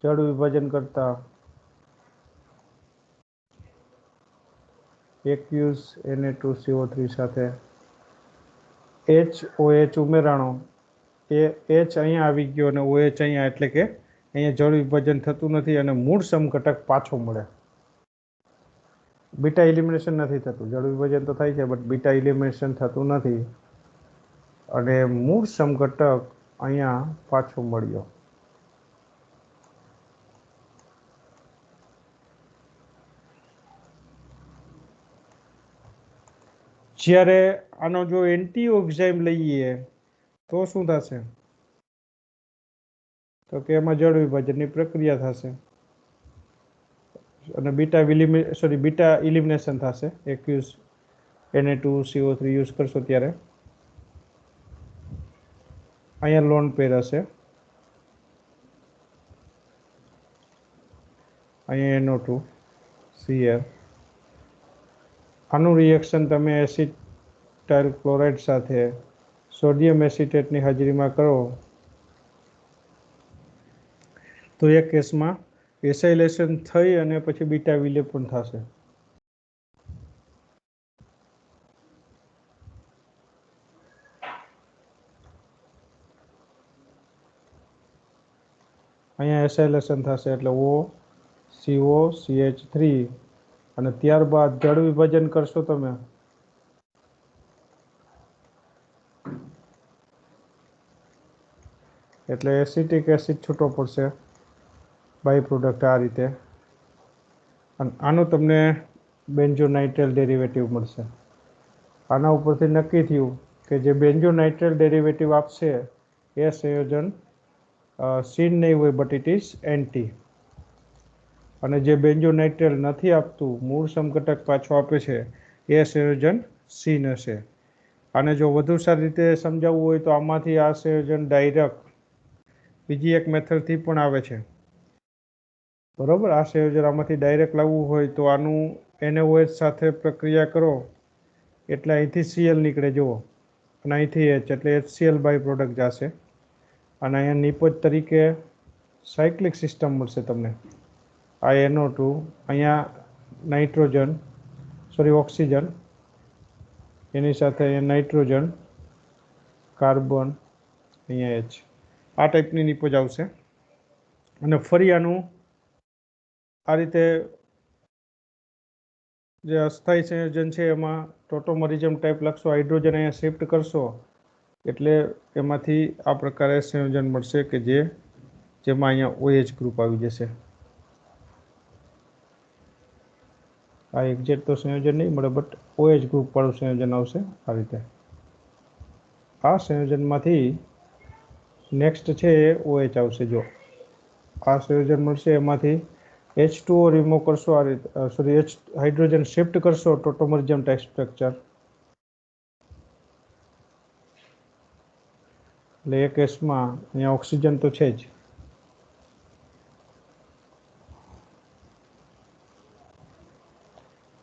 જળ વિભાજન કરતા aqueous Na2CO3 સાથે HOH ઉમેરાણો, એ H અહીંયા આવી ગયો અને OH અહીંયા, એટલે કે અહીંયા જળ વિભાજન થતું નથી અને મૂળ સમઘટક પાછો મળે. બીટા એલિમિનેશન નથી થતું. જળ વિભાજન તો થાય છે બટ બીટા એલિમિનેશન થતું નથી અને મૂળ સમઘટક અહીંયા પાછો મળ્યો. જ્યારે આનો જો એન્ટીઓક્સાઇમ લઈએ તો શું થશે? તો કે એમાં જળ વિભાજનની પ્રક્રિયા થશે અને બીટા ઇલિમિનેશન થશે. એક્યુઝ Na2CO3 યુઝ કરશો ત્યારે અહીંયા લોન પેર હશે, અહીંયા NO2 Cl. આનું રિએક્શન તમે એસિટાઇલ ક્લોરાઇડ સાથે સોડિયમ એસિટેટની હાજરીમાં કરો તો એક કેસમાં એસાઇલેશન થઈ અને પછી બીટા વિલેપન થશે. અહીંયા એસાઇલેશન થશે એટલે OCOCH3 અને ત્યારબાદ જળ વિભાજન કરશો તમે એટલે એસિટિક એસિડ છૂટો પડશે બાય પ્રોડક્ટ આ રીતે, અને આનું તમને બેન્ઝોનાઇટ્રેલ ડેરિવેટિવ મળશે. આના ઉપરથી નક્કી થયું કે જે બેન્ઝોનાઇટ્રેલ ડેરિવેટિવ આપશે એ સંયોજન સીન નહીં હોય બટ ઇટ ઇઝ એન્ટી, અને જે બેન્ઝોનાઇટ્રેલ નથી આપતું, મૂળ સમઘટક પાછો આપે છે, એ સંયોજન સીન હશે. આને જો વધુ સારી રીતે સમજાવવું હોય તો આમાંથી આ સંયોજન ડાયરેક્ટ બીજી એક મેથડથી પણ આવે છે, બરોબર. આ સંયોજન આમાંથી ડાયરેક્ટ લાવવું હોય તો આનું NaOH સાથે પ્રક્રિયા કરો એટલે અહીંથી Cl નીકળે જુઓ, અને અહીંથી H એટલે HCl બાય પ્રોડક્ટ જશે, અને અહીંયા નિપજ તરીકે સાયક્લિક સિસ્ટમ મળશે તમને. આ NO2, અહીંયા ઓક્સિજન, એની સાથે અહીંયા નાઇટ્રોજન, કાર્બન, અહીંયા H, આ ટાઈપની નિપજ આવશે. અને ફરી આનું આ રીતે જે અસ્થાયી સંયોજન છે એમાં ટોટોમરિઝમ ટાઈપ લખશો, હાઇડ્રોજન અહીંયા શિફ્ટ કરશો એટલે એમાંથી આ પ્રકારે સંયોજન મળશે કે જેમાં અહીંયા OH ગ્રુપ આવી જશે. આ એક્ઝેક્ટ તો સંયોજન નહીં મળે બટ OH ગ્રુપ વાળું સંયોજન આવશે આ રીતે. આ સંયોજનમાંથી નેક્સ્ટ છે એ OH આવશે. જો આ સંયોજન મળશે એમાંથી H2O રિમૂવ કરશો આ રીતે, હાઇડ્રોજન શિફ્ટ કરશો ટોટોમરિઝમ ટાઈપ સ્ટ્રક્ચર, એટલે એ કેસમાં અહીંયા ઓક્સિજન તો છે જ,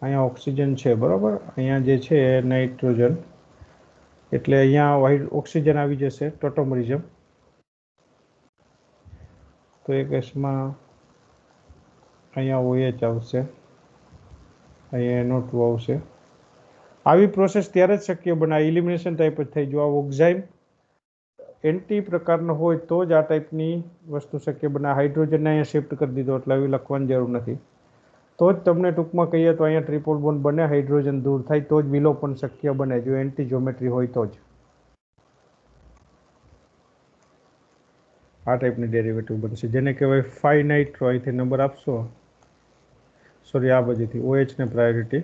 અહીંયા ઓક્સિજન છે બરાબર, અહીંયા જે છે નાઇટ્રોજન, એટલે અહીંયા ઓક્સિજન આવી જશે ટોટોમરિઝમ. તો એ કેસમાં અહીંયા OH આવશે, અહીંયા NO2 આવશે. આવી પ્રોસેસ ત્યારે જ શક્ય બને, આ ઇલિમિનેશન ટાઈપ જ થઈ. જો આ ઓક્ઝાઇમ એન્ટી પ્રકારનો હોય તો જ આ ટાઈપની વસ્તુ શક્ય બને. હાઇડ્રોજનને અહીંયા શિફ્ટ કરી દીધો એટલે આવી લખવાની જરૂર નથી. તો જ તમને ટૂંકમાં કહીએ તો અહીંયા ટ્રિપલ બોન્ડ બને, હાઇડ્રોજન દૂર થાય તો જ વિલોપન શક્ય બને, જો એન્ટી જ્યોમેટ્રી હોય તો જ. આ ટાઈપની ડેરિવેટિવ બનશે, જેને કહેવાય 5 નાઇટ્રો. અહીંથી નંબર આપશો, સોરી આ બાજુથી OH ને પ્રાયોરિટી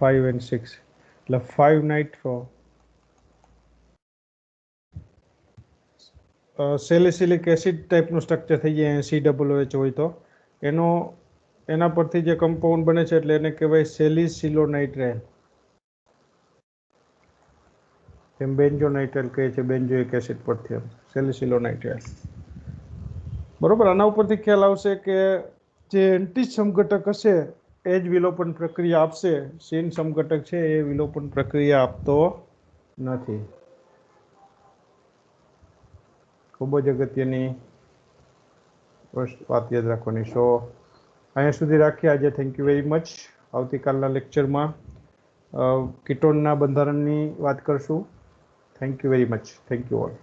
5 and 6, એટલે 5 નાઇટ્રો સેલિસિલિક એસિડ ટાઈપનું સ્ટ્રક્ચર થઈ જાય COOH હોય તો એના પરથી જે કમ્પાઉન્ડ બને છે એટલે એને કહેવાય સેલિસિલોનાઇટ્રાઇલ. એમ બેન્ઝોનાઇટ્રાઇલ કહે છે બેન્ઝોઇક એસિડ પરથી, એમ સેલિસિલોનાઇટ્રાઇલ. બરોબર. આના ઉપરથી ખ્યાલ આવશે કે જે એન્ટી સમઘટક હશે એ જ વિલોપન પ્રક્રિયા આપશે, સીન સમઘટક છે એ વિલોપન પ્રક્રિયા આપતો નથી. ખૂબ જ અગત્યની વાત યાદ રાખવાની. સો અહીંયા સુધી રાખીએ આજે. Thank you very much. આવતીકાલના લેક્ચરમાં કીટોનના બંધારણની વાત કરશું. Thank you very much. Thank you all.